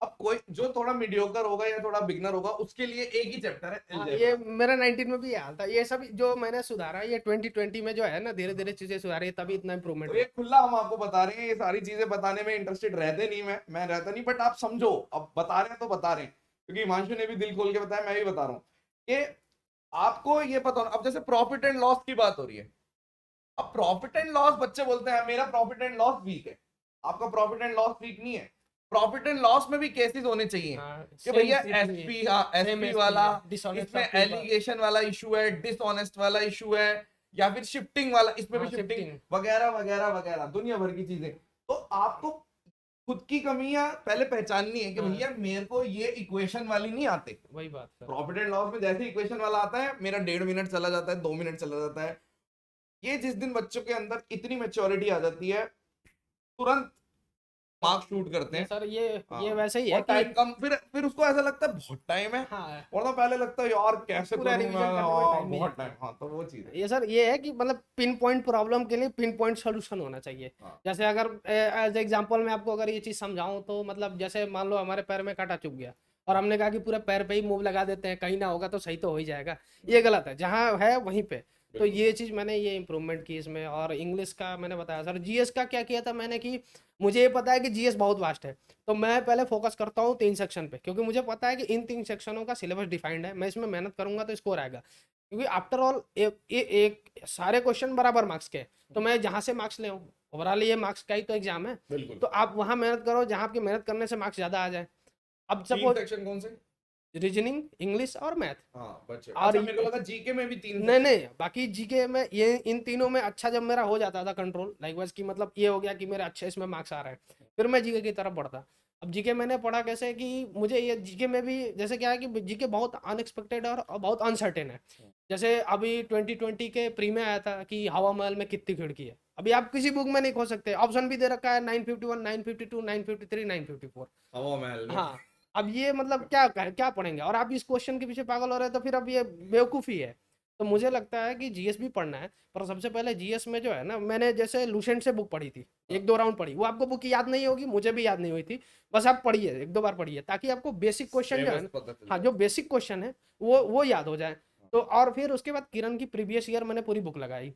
अब कोई जो थोड़ा मीडियोकर होगा या थोड़ा बिगनर होगा उसके लिए एक ही चैप्टर है हाँ, अलजेब्रा। ये मेरा 19 में भी ये हाल था। ये सब जो मैंने सुधारा, ये 2020 में जो है ना, धीरे धीरे चीजें सुधारी, तभी इतना इम्प्रूवमेंट तो हुआ। ये खुला हम आपको बता रहे हैं, ये सारी चीजें बताने में इंटरेस्टेड रहते नहीं, मैं रहता नहीं, बट आप समझो, अब बता रहे हैं तो बता रहे हैं, क्योंकि हिमांशु ने भी दिल खोल के बताया, मैं भी बता रहा हूँ कि आपको ये पता होना। अब जैसे प्रॉफिट एंड लॉस की बात हो रही है, अब प्रॉफिट एंड लॉस बच्चे बोलते हैं मेरा प्रॉफिट एंड लॉस वीक है, आपका प्रॉफिट एंड लॉस वीक नहीं है। प्रॉफिट एंड लॉस में भी केसेस होने चाहिए हाँ, कि भैया सेम एसपी, हाँ सेम एसपी वाला, डिसऑनेस्ट इसमें एलिगेशन वाला इशू है, डिसऑनेस्ट वाला इशू है, या फिर शिफ्टिंग वाला, इसमें भी हाँ, शिफ्टिंग शिफ्टिंग। वगैरह वगैरह वगैरह दुनिया भर की चीजें। तो आपको खुद की कमियां पहले पहचाननी है कि हाँ, भैया मेरे को ये इक्वेशन वाली नहीं आते। वही बात सर। प्रॉफिट एंड लॉस में जैसे इक्वेशन वाला आता है, मेरा 1.5 मिनट चला जाता है, 2 मिनट चला जाता है। ये जिस दिन बच्चों के अंदर इतनी मेच्योरिटी आ जाती है, तुरंत मार्क्स शूट करते ये हैं। सर, ये हाँ, वैसे ही है और कि टाइम कम, फिर उसको ऐसा लगता है बहुत टाइम है, हाँ, और तो पहले लगता है यार कैसे पूरा करूं मैं, रिवीजन करने में टाइम नहीं बहुत लगता टाइम। है। हाँ, तो वो चीज है। ये सर, ये है कि मतलब पिन पॉइंट प्रॉब्लम के लिए पिन पॉइंट सोल्यूशन होना चाहिए। हाँ, जैसे अगर एज एग्जांपल मैं आपको अगर ये चीज़ समझाऊं, तो मतलब जैसे मान लो हमारे पैर में कांटा चुभ गया और हमने कहा कि पूरे पैर पे ही मूव लगा देते हैं, कहीं ना होगा तो सही तो हो ही जाएगा। ये गलत है, जहाँ है वहीं पे। तो बिल्कुल। ये चीज़ मैंने ये इम्प्रूवमेंट की इसमें। और इंग्लिश का मैंने बताया सर। जीएस का क्या किया था मैंने कि मुझे ये पता है कि जीएस बहुत वास्ट है, तो मैं पहले फोकस करता हूँ 3 सेक्शन पे, क्योंकि मुझे पता है कि इन 3 सेक्शनों का सिलेबस डिफाइंड है, मैं इसमें मेहनत करूंगा तो स्कोर आएगा। क्योंकि आफ्टर ऑल एक सारे क्वेश्चन बराबर मार्क्स के हैं, तो मैं जहाँ से मार्क्स ले आऊँ, ओवरऑल ये मार्क्स का ही तो एग्जाम है। बिल्कुल। तो आप वहाँ मेहनत करो जहाँ आपकी मेहनत करने से मार्क्स ज़्यादा आ जाए। अब तीन सपोज सेक्शन कौन से? रीजनिंग, इंग्लिश और मैथ। हाँ बच्चे, और अच्छा मेरे को लगा जीके में भी 3 नहीं सेक्शन। नहीं, बाकी जीके में ये इन तीनों में अच्छा जब मेरा हो जाता था कंट्रोल, लाइक की मतलब ये हो गया कि मेरे अच्छे इसमें मार्क्स आ रहे हैं, फिर मैं जीके की तरफ बढ़ता। अब जीके मैंने पढ़ा कैसे कि मुझे ये जीके में भी जैसे क्या है कि जीके बहुत अनएक्सपेक्टेड और बहुत अनसर्टेन है। जैसे अभी 2020 के प्री में आया था कि हवा महल में कितनी खिड़की है, अभी आप किसी बुक में नहीं खोज सकते। ऑप्शन भी दे रखा है 951, 952, 953, 954। हवा महल में। हाँ, अब ये मतलब क्या क्या पढ़ेंगे, और आप इस क्वेश्चन के पीछे पागल हो रहे हैं, तो फिर अब ये बेवकूफ़ी है। तो मुझे लगता है कि जीएस भी पढ़ना है, पर सबसे पहले जीएस में जो है ना, मैंने जैसे लूसेंट से बुक पढ़ी थी, 1-2 राउंड पढ़ी। वो आपको बुक याद नहीं होगी, मुझे भी याद नहीं हुई थी। बस आप पढ़िए, 1-2 बार पढ़िए, ताकि आपको बेसिक क्वेश्चन जो है सिलेबस ना, पता चल हाँ, जाए। जो बेसिक क्वेश्चन है वो याद हो जाए। तो और फिर उसके बाद किरण की प्रीवियस ईयर मैंने पूरी बुक लगाई।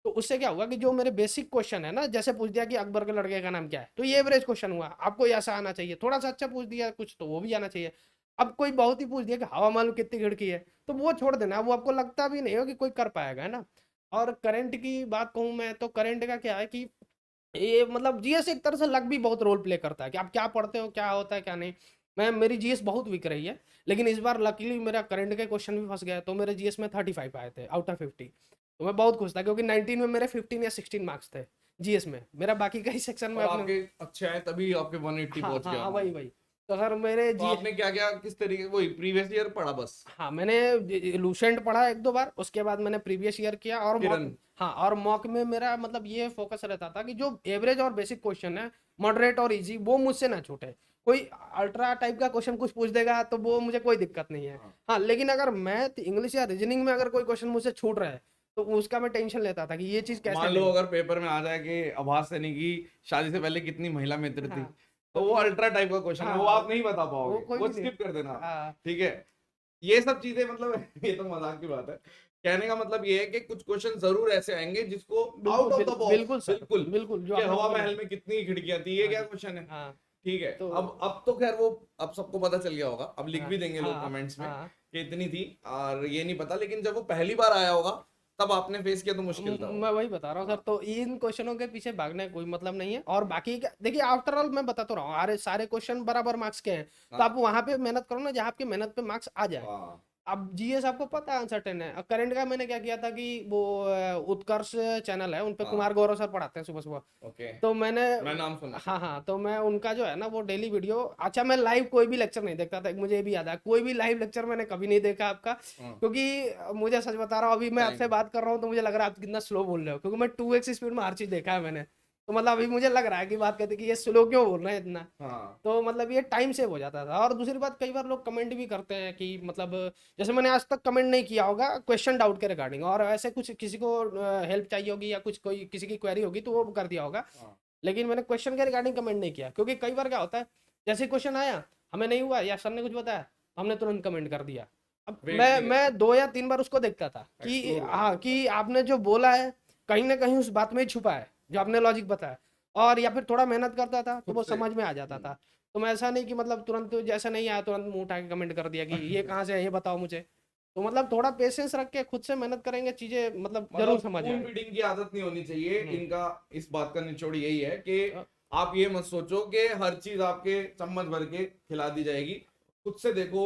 तो उससे क्या हुआ कि जो मेरे बेसिक क्वेश्चन है ना, जैसे पूछ दिया कि अकबर के लड़के का नाम क्या है, तो ये एवरेज क्वेश्चन हुआ। आपको ऐसा आना चाहिए, थोड़ा सा अच्छा पूछ दिया कुछ तो वो भी आना चाहिए। अब कोई बहुत ही पूछ दिया कि हवा महल में कितनी खिड़की है, तो वो छोड़ देना, वो आपको लगता भी नहीं हो कि कोई कर पाएगा, है ना। और करंट की बात कहूँ मैं, तो करंट का क्या है कि ये मतलब जीएस एक तरह से लक भी बहुत रोल प्ले करता है कि आप क्या पढ़ते हो, क्या होता है क्या नहीं। मेरी जीएस बहुत वीक रही है, लेकिन इस बार लकीली मेरा करंट के क्वेश्चन भी फंस गया, तो मेरे जीएस में 35 आए थे आउट ऑफ 50। तो मैं बहुत खुश था, क्योंकि 19 में मेरे 15 या 16 मार्क्स थे जीएस में। मेरा बाकी कई सेक्शन में और अपने आपके अच्छे आए तभी आपके 180 हाँ पहुंच हाँ गया। हाँ, वही वही। तो सर मेरे तो जी आपने क्या क्या किस तरीके, वही प्रीवियस ईयर पढ़ा बस? हाँ, मैंने लूसेंट पढ़ा 1-2 बार, उसके बाद मैंने प्रीवियस ईयर किया और मॉक। किरण। हाँ, और मॉक में मेरा मतलब ये फोकस रहता था कि जो एवरेज और बेसिक क्वेश्चन है, मॉडरेट और इजी, वो मुझसे ना छूटे। कोई अल्ट्रा टाइप का क्वेश्चन कुछ पूछ देगा तो वो मुझे कोई दिक्कत नहीं है। हाँ। हाँ, लेकिन अगर मैथ, इंग्लिश या रीजनिंग में अगर कोई क्वेश्चन मुझसे छूट रहा है, तो उसका मैं टेंशन लेता था कि ये चीज़ कैसे मान लो लेंगे। अगर पेपर में आ जाए कि आभास सैनी की शादी से पहले कितनी महिला मित्र थी, हाँ, तो वो अल्ट्रा टाइप का क्वेश्चन है, वो हाँ, आप नहीं बता वो पाओगे, कोई वो भी नहीं। स्किप कर देना, हाँ, ठीक है। ये सब चीजें मतलब ये तो मजाक की बात है, कहने का मतलब ये है कि कुछ क्वेश्चन जरूर ऐसे आएंगे जिसको बिल्कुल, आउट ऑफ द बॉक्स, बिल्कुल सर, बिल्कुल, बिल्कुल जो कि आपने हवा बोला। महल में कितनी खिड़कियां थी, ये हाँ क्या जी, क्वेश्चन है, हाँ, ठीक है। तो अब तो खैर वो अब सबको पता चल गया होगा, अब लिख हाँ, भी देंगे लोग हाँ, कमेंट्स में हाँ। कि इतनी थी, और ये नहीं पता, लेकिन जब वो पहली बार आया होगा तब आपने फेस किया तो मुश्किल था मैं वो। वही बता रहा हूँ सर, हाँ, तो इन क्वेश्चनों के पीछे भागने का कोई मतलब नहीं है। और बाकी देखिए, आफ्टर ऑल मैं बता तो रहा हूँ, अरे सारे क्वेश्चन बराबर मार्क्स के हैं, तो आप हाँ, वहां पे मेहनत करो ना जहाँ आपकी मेहनत पे मार्क्स आ जाए। हाँ, अब जीएस आपको पता है अनसर्टेन है। करंट का मैंने क्या किया था कि वो उत्कर्ष चैनल है, उन पे हाँ, कुमार गौरव सर पढ़ाते हैं सुबह सुबह। ओके, तो मैंने, मैं नाम सुना। हाँ हाँ, तो मैं उनका जो है ना वो डेली वीडियो, अच्छा मैं लाइव कोई भी लेक्चर नहीं देखता था, मुझे ये भी याद है, कोई भी लाइव लेक्चर मैंने कभी नहीं देखा आपका। हाँ, क्योंकि मुझे सच बता रहा हूँ, अभी मैं आपसे टाइम, बात कर रहा हूँ तो मुझे लग रहा है आप कितना स्लो बोल रहे हो, क्योंकि मैं 2x स्पीड में हर चीज देखा है मैंने। तो मतलब अभी मुझे लग रहा है कि बात करते कि ये स्लो क्यों बोल रहे हैं इतना। हाँ, तो मतलब ये टाइम सेव हो जाता था। और दूसरी बात, कई बार लोग कमेंट भी करते हैं कि मतलब, जैसे मैंने आज तक कमेंट नहीं किया होगा क्वेश्चन डाउट के रिगार्डिंग, और ऐसे कुछ किसी को हेल्प चाहिए होगी या कुछ कोई किसी की क्वेरी होगी तो वो कर दिया होगा। हाँ, लेकिन मैंने क्वेश्चन के रिगार्डिंग कमेंट नहीं किया, क्योंकि कई बार क्या होता है, जैसे क्वेश्चन आया, हमें नहीं हुआ या सर ने कुछ बताया, हमने तुरंत कमेंट कर दिया। अब वेट मैं नहीं मैं करते, 2 या 3 बार उसको देखता था कि एक्सप्लोर हाँ, करते हैं। कि आपने जो बोला है कहीं ना कहीं उस बात में ही छुपा है जो आपने लॉजिक बताया। और या फिर थोड़ा मेहनत करता था तो खुद वो से, समझ में आ जाता था। तो मैं ऐसा नहीं कि मतलब तुरंत जैसा नहीं आया तुरंत मुंह उठा के कमेंट कर दिया कि ये कहाँ से है, ये बताओ मुझे। तो मतलब थोड़ा पेशेंस रख के खुद से मेहनत करेंगे, चीजें मतलब जरूर मतलब समझ स्पून आए। फीडिंग की आदत नहीं होनी चाहिए हम्म। इनका, इस बात का निचोड़ यही है कि अ, आप ये मत सोचो कि हर चीज आपके चम्मच भर के खिला दी जाएगी, खुद से देखो,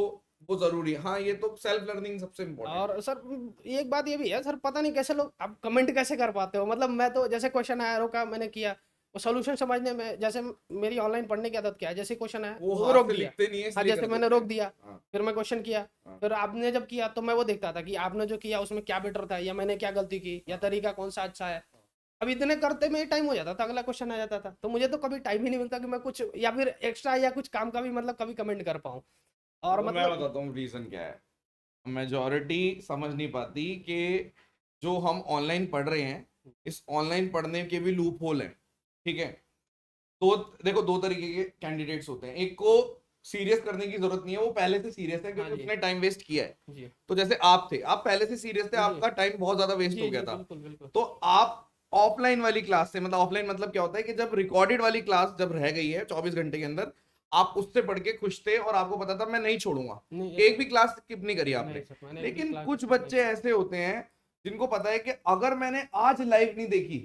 वो जरूरी है। हाँ, ये तो सेल्फ लर्निंग सबसे इम्पोर्टेंट है। और सर एक बात ये भी है सर, पता नहीं कैसे लोग आप कमेंट कैसे कर पाते हो। मतलब मैं तो जैसे क्वेश्चन आया का मैंने किया, वो सोल्यूशन समझने में, जैसे मेरी ऑनलाइन पढ़ने की आदत क्या है, जैसे क्वेश्चन आया वो वो हाथ रोक से दिया। लिखते नहीं है हाँ, इसलिए जैसे कर मैंने देते रोक हैं। दिया, हाँ, फिर मैं क्वेश्चन किया, हाँ, फिर आपने जब किया तो मैं वो देखता था कि आपने जो किया उसमें क्या बेटर था, या मैंने क्या गलती की, या हाँ, तरीका कौन सा अच्छा है। अब इतने करते में ही टाइम हो जाता था, अगला क्वेश्चन आ जाता था, तो मुझे तो कभी टाइम ही नहीं मिलता कि मैं कुछ या फिर एक्स्ट्रा या कुछ काम का भी मतलब कभी कमेंट कर पाऊँ। और वो मैं मतलब बताता हूँ रीजन क्या है। मेजोरिटी समझ नहीं पाती कि जो हम ऑनलाइन पढ़ रहे हैं, इस ऑनलाइन पढ़ने के भी लूप होल हैं, ठीक है। तो देखो, दो तरीके के कैंडिडेट्स होते हैं, एक को सीरियस करने की जरूरत नहीं है, वो पहले से सीरियस है हाँ क्योंकि जी, उसने टाइम वेस्ट किया है। जी, तो जैसे आप थे, आप पहले से सीरियस थे, जी, आपका टाइम बहुत ज्यादा वेस्ट हो जी, गया जी, था। बिल्कुल, बिल्कुल। तो आप ऑफलाइन वाली क्लास से, मतलब ऑफलाइन मतलब क्या होता है कि जब रिकॉर्डेड वाली क्लास जब रह गई है 24 घंटे के अंदर, आप उससे पढ़ के खुश थे और आपको पता था मैं नहीं छोड़ूंगा, नहीं एक ऐसा भी क्लास स्किप नहीं करी नहीं आपने। सर, मैंने एक भी लेकिन क्लास कुछ स्किप नहीं बच्चे की। ऐसे होते हैं जिनको पता है कि अगर मैंने आज लाइव नहीं देखी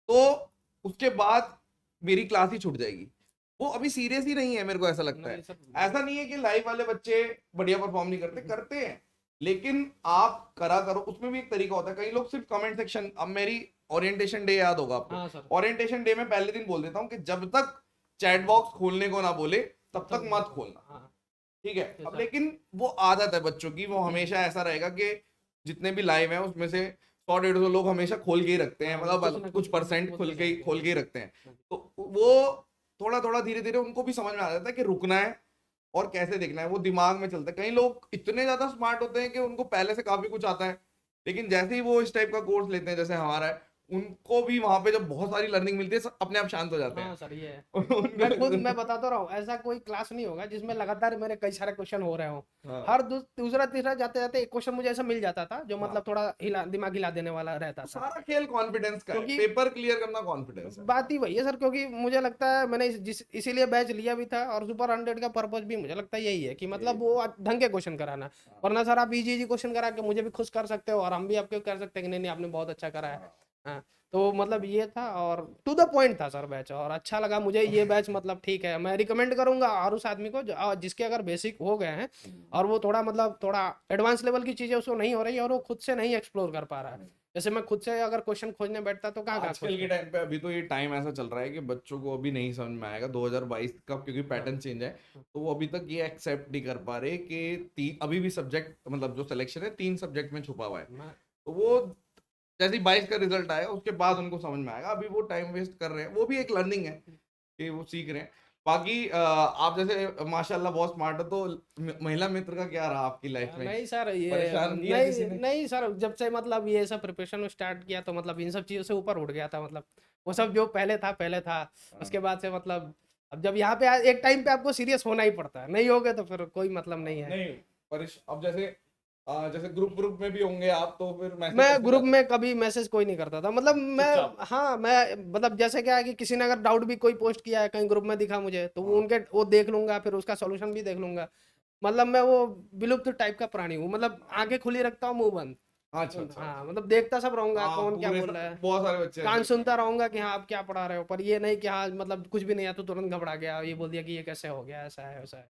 तो उसके बाद मेरी क्लास ही छूट जाएगी। वो अभी सीरियस ही नहीं है, मेरे को ऐसा लगता नहीं है। सर, ऐसा नहीं है कि लाइव वाले बच्चे बढ़िया परफॉर्म नहीं करते, करते हैं, लेकिन आप करा करो, उसमें भी एक तरीका होता है। कई लोग सिर्फ कमेंट सेक्शन, अब मेरी ओरिएंटेशन डे याद होगा आपको, हाँ सर, ओरिएंटेशन डे में पहले दिन बोल देता हूँ कि जब तक चैट बॉक्स खोलने को ना बोले तब तब तक तक मत मत। खोलना, हाँ, ठीक है। जी अब सर। लेकिन वो आदत है बच्चों की, वो हमेशा ऐसा रहेगा कि जितने भी लाइव हैं उसमें से 100-150 लोग हमेशा खोल के ही रखते हैं, हाँ, वो कुछ मतलब ना कुछ कुछ परसेंट बोलते रहेंगे। खोल के ही रखते हैं। हाँ जी। तो वो थोड़ा थोड़ा धीरे धीरे उनको भी समझ में आ जाता है कि रुकना है और कैसे देखना है, वो दिमाग में चलता है। कई लोग इतने ज्यादा स्मार्ट होते हैं कि उनको पहले से काफी कुछ आता है, लेकिन जैसे ही वो इस टाइप का कोर्स लेते हैं जैसे हमारा है, उनको भी वहां पे जब बहुत सारी लर्निंग मिलती है सब अपने आप शांत हो जाते हाँ हैं। सर, ये है। मैं उनको बताता रहा हूँ, ऐसा कोई क्लास नहीं होगा जिसमें लगातार मेरे कई सारे क्वेश्चन हो रहे हो। हाँ, हर दूसरा तीसरा जाते जाते एक क्वेश्चन मुझे ऐसा मिल जाता था जो हाँ, मतलब थोड़ा हिला दिमाग हिला देने वाला रहता तो था। सारा खेल कॉन्फिडेंस का है, क्योंकि पेपर क्लियर करना कॉन्फिडेंस है। बात ही वही है सर, क्योंकि मुझे लगता है मैंने इसीलिए बैच लिया भी था, और सुपर 100 का पर्पज भी मुझे लगता है यही है कि यही मतलब था। वो ढंग के क्वेश्चन कराना। हाँ, वरना सर आप इजी इजी क्वेश्चन करा के मुझे भी खुश कर सकते हो और हम भी आपके कर सकते हैं कि नहीं नहीं आपने बहुत अच्छा करा है। हाँ, हाँ, तो मतलब ये था, और टू द पॉइंट था सर बैच, और अच्छा लगा मुझे ये बैच। मतलब ठीक है, मैं रिकमेंड करूंगा और उस आदमी को जिसके अगर बेसिक हो गए हैं और वो थोड़ा मतलब थोड़ा एडवांस लेवल की चीजें उसको नहीं हो रही है और वो खुद से नहीं एक्सप्लोर कर पा रहा है। जैसे मैं खुद से अगर क्वेश्चन खोजने बैठता तो कहाँ कहाँ आजकल के खोजता। टाइम पे अभी तो ये टाइम ऐसा चल रहा है कि बच्चों को अभी नहीं समझ में आएगा 2022 का, क्योंकि हाँ, पैटर्न चेंज है। तो वो अभी तक ये एक्सेप्ट नहीं कर पा रहे कि अभी भी सब्जेक्ट, मतलब जो सिलेक्शन है 3 सब्जेक्ट में छुपा हुआ है। मैं तो वो जैसे ही 22 का रिजल्ट आएगा उसके बाद उनको समझ में आएगा, अभी वो टाइम वेस्ट कर रहे हैं, वो भी एक लर्निंग है कि वो सीख रहे हैं। बाकी आप जैसे माशाल्लाह बहुत स्मार्ट हो, तो महिला मित्र का क्या रहा आपकी लाइफ में, नहीं सर, ये परेशान किया किसी नहीं ने? नहीं सर, जब से मतलब ये सब प्रिपरेशन स्टार्ट किया तो मतलब इन सब चीज़ों से ऊपर उठ गया था। मतलब वो सब जो पहले था पहले था, हाँ, उसके बाद से मतलब अब जब यहाँ पे एक टाइम पे आपको सीरियस होना ही पड़ता है, नहीं होगे तो फिर कोई मतलब नहीं है। नहीं अब जैसे जैसे ग्रुप में भी होंगे आप, तो फिर मैसेज मैं कैसे ग्रुप जाते में कभी मैसेज कोई नहीं करता था, मतलब मैं, चुपचाप? हाँ मैं मतलब जैसे क्या है कि किसी ने अगर डाउट भी कोई पोस्ट किया है कहीं ग्रुप में दिखा मुझे, तो वो हाँ। उनके वो देख लूंगा, फिर उसका सॉल्यूशन भी देख लूंगा। मतलब मैं वो विलुप्त टाइप का प्राणी हूँ, मतलब आंखें खुली रखता हूँ, मुंह बंद। अच्छा अच्छा हाँ अच्छा। मतलब देखता सब रहूंगा हाँ कौन क्या पूरे बोल रहा है, बहुत सारे बच्चे कान ऐसे होते सुनता हैं। रहूंगा कि हाँ आप क्या पढ़ा रहे हो, पर ये नहीं कि हाँ मतलब कुछ भी नहीं आया तो तुरंत घबरा गया, ये बोल दिया कि ये कैसे हो गया, ऐसा है वैसा है।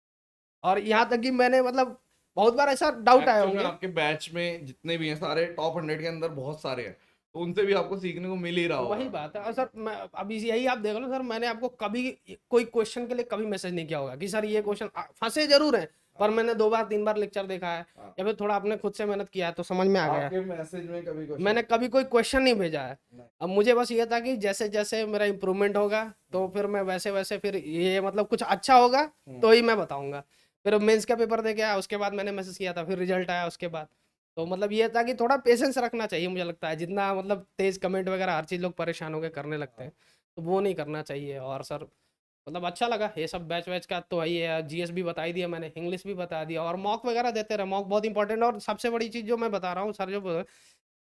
और यहाँ तक कि मैंने मतलब बहुत बार ऐसा डाउट आए एक्चुअल में होंगे। आपके बैच में जितने भी हैं सारे टॉप 100 के अंदर बहुत सारे हैं, तो उनसे भी आपको सीखने को मिल ही रहा वही होगा। बात है। और सर मैं अभी यही आप देख लो सर, मैंने आपको कभी कोई क्वेश्चन के लिए कभी मैसेज नहीं किया होगा कि सर ये क्वेश्चन फंसे जरूर है, पर मैंने 2 बार 3 बार लेक्चर देखा है, हाँ। या फिर थोड़ा अपने खुद से मेहनत किया है तो समझ में आ गया है। आपके मैसेज में कभी क्वेश्चन? मैंने कभी कोई क्वेश्चन नहीं भेजा है। नहीं। अब मुझे बस ये था कि जैसे जैसे मेरा इम्प्रूवमेंट होगा तो फिर मैं वैसे वैसे फिर ये मतलब कुछ अच्छा होगा तो ही मैं बताऊंगा। फिर मेंस का पेपर दे के आया, उसके बाद मैंने मैसेज किया था, फिर रिजल्ट आया उसके बाद। तो मतलब ये था कि थोड़ा पेशेंस रखना चाहिए, मुझे लगता है जितना मतलब तेज कमेंट वगैरह हर चीज़ लोग परेशान होकर करने लगते हैं, तो वो नहीं करना चाहिए। और सर मतलब अच्छा लगा ये सब बैच वैच का, तो वही है, जीएस भी बता ही दिया मैंने, इंग्लिश भी बता दिया, और मॉक वगैरह देते रहे, मॉक बहुत इंपॉर्टेंट है। और सबसे बड़ी चीज़ जो मैं बता रहा हूँ सर, जो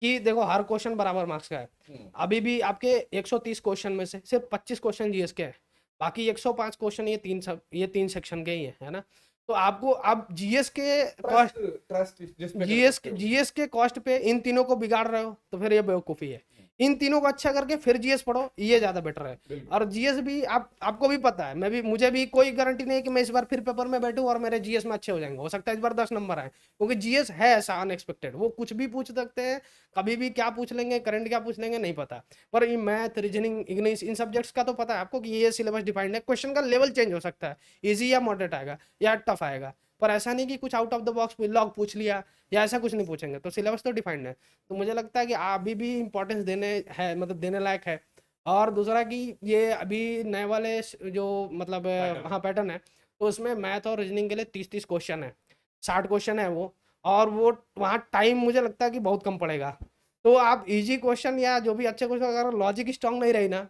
कि देखो हर क्वेश्चन बराबर मार्क्स का है। अभी भी आपके 130 क्वेश्चन में से सिर्फ 25 क्वेश्चन जीएस के हैं, बाकी 105 क्वेश्चन ये तीन सेक्शन के ही है ना। तो आपको आप जीएस के ट्रस्ट ट्रस्ट जिस पे कर सकते हो। जीएस के कॉस्ट पे इन तीनों को बिगाड़ रहे हो तो फिर ये बेवकूफ़ी है। इन तीनों को अच्छा करके फिर जीएस पढ़ो, ये ज्यादा बेटर है। बिल्कुल। और जीएस भी आपको भी पता है, मुझे भी कोई गारंटी नहीं है कि मैं इस बार फिर पेपर में बैठूं और मेरे जीएस में अच्छे हो जाएंगे, हो सकता है इस बार 10 नंबर आए, क्योंकि जीएस है ऐसा अनएक्सपेक्टेड, वो कुछ भी पूछ सकते हैं, कभी भी क्या पूछ लेंगे, करंट क्या पूछ लेंगे नहीं पता। पर ये math reasoning English in subjects का तो पता है आपको कि ये सिलेबस डिफाइंड है, क्वेश्चन का लेवल चेंज हो सकता है, ईजी या मॉडरेट आएगा या टफ आएगा, पर ऐसा नहीं कि कुछ out of the box log पूछ लिया या ऐसा कुछ नहीं पूछेंगे, तो सिलेबस तो डिफाइंड है। तो मुझे लगता है कि अभी भी इंपॉर्टेंस देने है, मतलब देने लायक है। और दूसरा कि ये अभी नए वाले जो मतलब पैटर्न। हाँ पैटर्न है, तो उसमें मैथ और रीजनिंग के लिए 30-30 क्वेश्चन है, 60 क्वेश्चन है वो। और वो वहाँ टाइम मुझे लगता है कि बहुत कम पड़ेगा। तो आप इजी क्वेश्चन या जो भी अच्छे क्वेश्चन, अगर लॉजिक स्ट्रांग नहीं रही ना,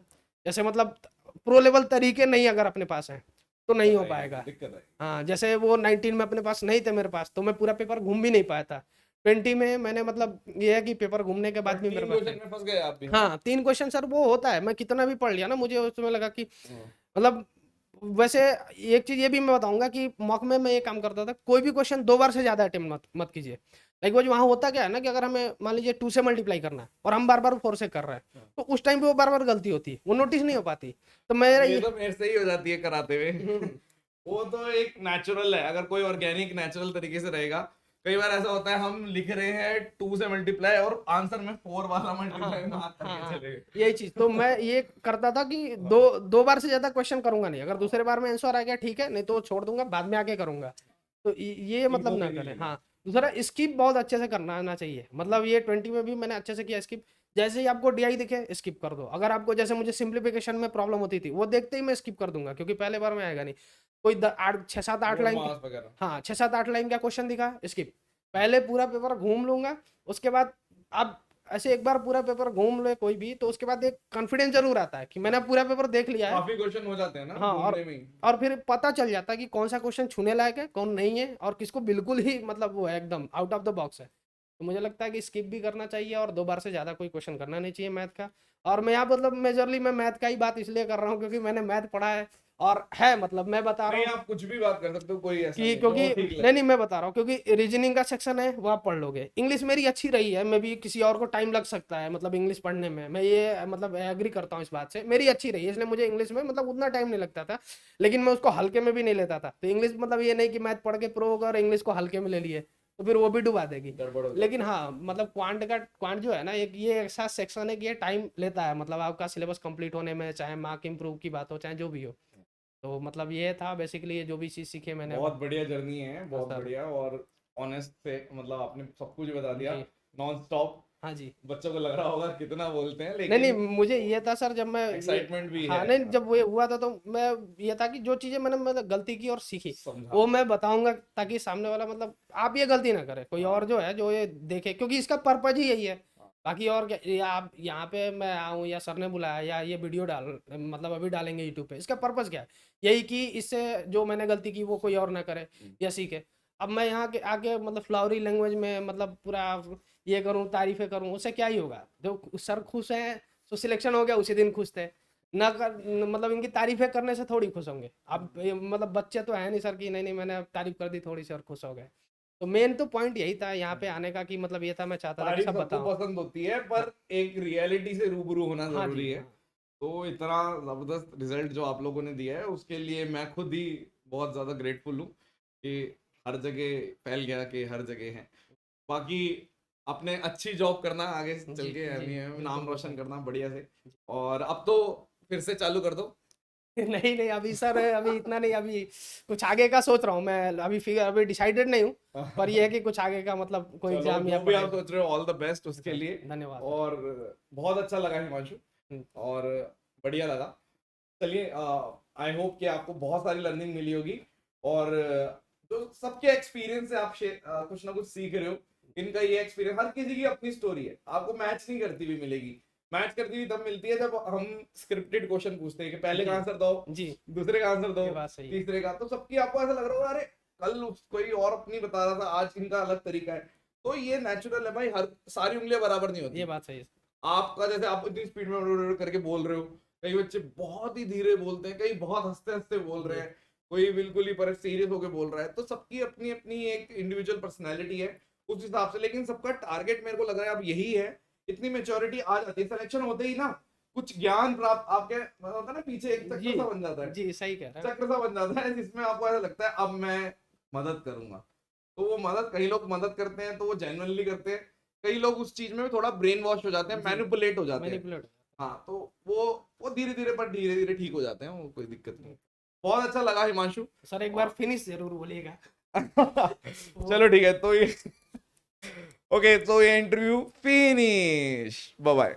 जैसे मतलब प्रो लेवल तरीके नहीं अगर अपने पास है तो नहीं हो पाएगा। दिक्कत है। हाँ जैसे वो 19 में अपने पास नहीं थे मेरे पास, तो मैं पूरा पेपर घूम भी नहीं पाया था। 20 में मैंने मतलब ये है कि पेपर घूमने के बाद भी मेरे तीन पास क्वेश्चन थे। में फंस गए आप भी? हाँ 3 क्वेश्चन सर वो होता है, मैं कितना भी पढ़ लिया ना, मुझे उसमें लगा कि हाँ। मतलब वैसे एक चीज ये भी मैं बताऊंगा कि मॉक में मैं ये काम करता था, कोई भी क्वेश्चन 2 बार से ज्यादा अटेम्प्ट मत मत कीजिए। लाइक वो जो वहाँ होता क्या है ना कि अगर हमें मान लीजिए 2 से मल्टीप्लाई करना है और हम बार बार 4 से कर रहे हैं, तो उस टाइम पे वो बार बार गलती होती है, वो नोटिस नहीं हो पाती। तो मेरा ये ये तो मेरे से ही हो जाती है कराते हुए। हम्म, वो तो एक नेचुरल है, अगर कोई ऑर्गेनिक नेचुरल तरीके से रहेगा। कई बार ऐसा होता है हम लिख रहे हैं 2 से मल्टीप्लाई और आंसर में 4 वाला हाँ मल्टीप्लाई हाँ मार हाँ करके हाँ, चले गए। यही चीज तो मैं ये करता था कि दो दो बार से ज्यादा क्वेश्चन करूंगा नहीं, अगर दूसरे बार में आंसर आ गया ठीक है, नहीं तो छोड़ दूंगा, बाद में आके करूंगा। तो ये मतलब ईगो ना पे नहीं करें। लेना। हाँ दूसरा स्किप बहुत अच्छे से करना आना चाहिए, मतलब ये 20 में भी मैंने अच्छे से किया स्किप। जैसे ही आपको डीआई दिखे स्किप कर दो, अगर आपको जैसे मुझे सिंप्लीफिकेशन में प्रॉब्लम होती थी, वो देखते ही मैं स्किप कर दूंगा, क्योंकि पहले बार में आएगा नहीं। कोई 6-7-8 रोड लाइन के, मास वगैरह। हाँ 6-7-8 लाइन का क्वेश्चन दिखा स्किप, पहले पूरा पेपर घूम लूंगा। उसके बाद आप ऐसे एक बार पूरा पेपर घूम ले कोई भी, तो उसके बाद एक कॉन्फिडेंस जरूर आता है कि मैंने पूरा पेपर देख लिया है। काफी क्वेश्चन हो जाते हैं ना हाँ घूमने में ही। और फिर पता चल जाता है कि कौन सा क्वेश्चन छूने लायक है, कौन नहीं है, और किसको बिल्कुल ही मतलब वो है एकदम आउट ऑफ द बॉक्स है। तो मुझे लगता है कि स्किप भी करना चाहिए और 2 बार से ज़्यादा कोई क्वेश्चन करना नहीं चाहिए मैथ का। और मैं यहाँ मतलब मेजरली मैं मैथ का ही बात इसलिए कर रहा हूँ क्योंकि मैंने मैथ पढ़ा है, और है मतलब मैं बता रहा नहीं हूँ आप कुछ भी बात कर सकते हो, कोई ऐसा कि नहीं क्योंकि जो ठीक नहीं लगे। नहीं मैं बता रहा हूँ क्योंकि रीजनिंग का सेक्शन है वो आप पढ़ लोगे, इंग्लिश मेरी अच्छी रही है, मे भी किसी और को टाइम लग सकता है मतलब इंग्लिश पढ़ने में, मैं ये मतलब एग्री करता हूँ इस बात से, मेरी अच्छी रही है इसलिए मुझे इंग्लिश में मतलब उतना टाइम नहीं लगता था। लेकिन मैं उसको हल्के में भी नहीं लेता था, तो इंग्लिश मतलब ये नहीं कि मैथ पढ़ के प्रो होगा और इंग्लिश को हल्के में ले लिए तो फिर वो भी डुबा देगी। गड़बड़ हो लेकिन जाती हाँ मतलब क्वांट जो है ना, एक ये ऐसा सेक्शन है कि ये टाइम लेता है, मतलब आपका सिलेबस कंप्लीट होने में, चाहे मार्क इंप्रूव की बात हो चाहे जो भी हो। तो मतलब ये था बेसिकली जो भी चीज़ सीखे है। मैंने बहुत अभी। बढ़िया जर्नी है, हाँ बहुत सर। बढ़िया। और ऑनेस्ट से मतलब आपने सब कुछ बता दिया, जी। Non stop. हाँ जी। बच्चों को लग रहा होगा कितना बोलते हैं, नहीं नहीं लेकिन मुझे ये था सर जब मैं ये, एक्साइटमेंट भी हाँ है। नहीं हाँ, जब वो हुआ था तो मैं ये था कि जो चीज़ें मैंने मतलब गलती की और सीखी समझा। वो मैं बताऊंगा, ताकि सामने वाला मतलब आप ये गलती ना करे, कोई हाँ। और जो है जो ये देखे, क्योंकि इसका पर्पज ही यही है बाकी और क्या, ये आप यहाँ पे मैं आऊँ या सर ने बुलाया या ये वीडियो डाल मतलब अभी डालेंगे यूट्यूब पे, इसका पर्पस क्या है? यही कि इससे जो मैंने गलती की वो कोई और ना करे या सीखे। अब मैं यहाँ के आके मतलब फ्लावरी लैंग्वेज में मतलब पूरा ये करूँ, तारीफें करूँ, उससे क्या ही होगा? जो सर खुश हैं तो सिलेक्शन हो गया उसी दिन खुश थे, ना कर मतलब इनकी तारीफें करने से थोड़ी खुश होंगे। अब मतलब बच्चे तो है नहीं सर की नहीं नहीं मैंने तारीफ कर दी थोड़ी सी और खुश हो गए। तो मेन तो पॉइंट यही था यहाँ पे आने का कि मतलब ये था, मैं चाहता था कि तारीफ सब सबको बताओ। पसंद होती है, हाँ पर एक रियलिटी से रूबरू होना हाँ जी जरूरी है। हाँ तो इतना जबरदस्त रिजल्ट जो आप लोगों ने दिया है उसके लिए मैं खुद ही बहुत ज्यादा ग्रेटफुल हूँ कि हर जगह फैल गया, कि हर जगह है। बाकी अपने अच्छी जॉब करना आगे चल जी के, जी बिल्कुल नाम रोशन बिल्कुल। करना बढ़िया से। और अब तो फिर से चालू कर दो। नहीं नहीं अभी सर अभी इतना नहीं, अभी कुछ आगे का सोच रहा हूँ मैं, अभी फिगर अभी डिसाइडेड नहीं हूँ, पर ये है कि कुछ आगे का मतलब कोई चलो एग्जाम या जो भी पढ़ाई। आप सोच रहे हो, ऑल द बेस्ट जी उसके सर, लिए। धन्यवाद सर। और बहुत अच्छा लगा हिमांशु, हम्म, और बढ़िया लगा। चलिए, आई होप कि आपको बहुत सारी लर्निंग मिली होगी, और जो सबके एक्सपीरियंस से आप कुछ ना कुछ सीख रहे हो। इनका ये एक्सपीरियंस, हर किसी की अपनी स्टोरी है, आपको मैच नहीं करती हुई मिलेगी। मैच करती हुई तब मिलती है जब हम स्क्रिप्टेड क्वेश्चन पूछते हैं कि पहले का जी आंसर दो, जी दूसरे का आंसर दो, ये बात सही है। तीसरे का। तो सबकी आपको ऐसा लग रहा होगा, अरे कल कोई और अपनी बता रहा था, आज इनका अलग तरीका है। तो ये नेचुरल है भाई, हर सारी उंगलियां बराबर नहीं ये होती। बात सही है सर। आपका जैसे आप इतनी स्पीड में करके बोल रहे हो, कई बच्चे बहुत ही धीरे बोलते हैं, कई बहुत हंसते हंसते बोल रहे जी हैं, कोई बिल्कुल ही पर सीरियस होकर बोल रहा है। तो सबकी अपनी अपनी एक इंडिविजुअल पर्सनैलिटी है उस हिसाब से। लेकिन सबका टारगेट मेरे को लग रहा है अब यही है, इतनी मेच्योरिटी आ जाती है सिलेक्शन होते ही ना, कुछ ज्ञान प्राप्त आपके होता है ना, पीछे एक जी चक्र सा बन जाता है, जी सही कह रहे हैं। चक्र सा बन जाता है जिसमें आपको ऐसा लगता है अब मैं मदद करूंगा। तो वो मदद, कई लोग मदद करते हैं तो वो जेन्युइनली करते हैं, कई लोग उस चीज में भी थोड़ा ब्रेन वॉश हो जाते हैं, जी मैनिपुलेट हो जाते हैं। मैनिपुलेट। हाँ, तो वो धीरे धीरे, पर धीरे धीरे ठीक हो जाते हैं, वो कोई दिक्कत नहीं। बहुत अच्छा लगा हिमांशु। सर एक बार और फिनिश जरूर बोलिएगा। वो चलो ठीक है, तो ये ओके, तो ये इंटरव्यू फिनिश, बाय बाय।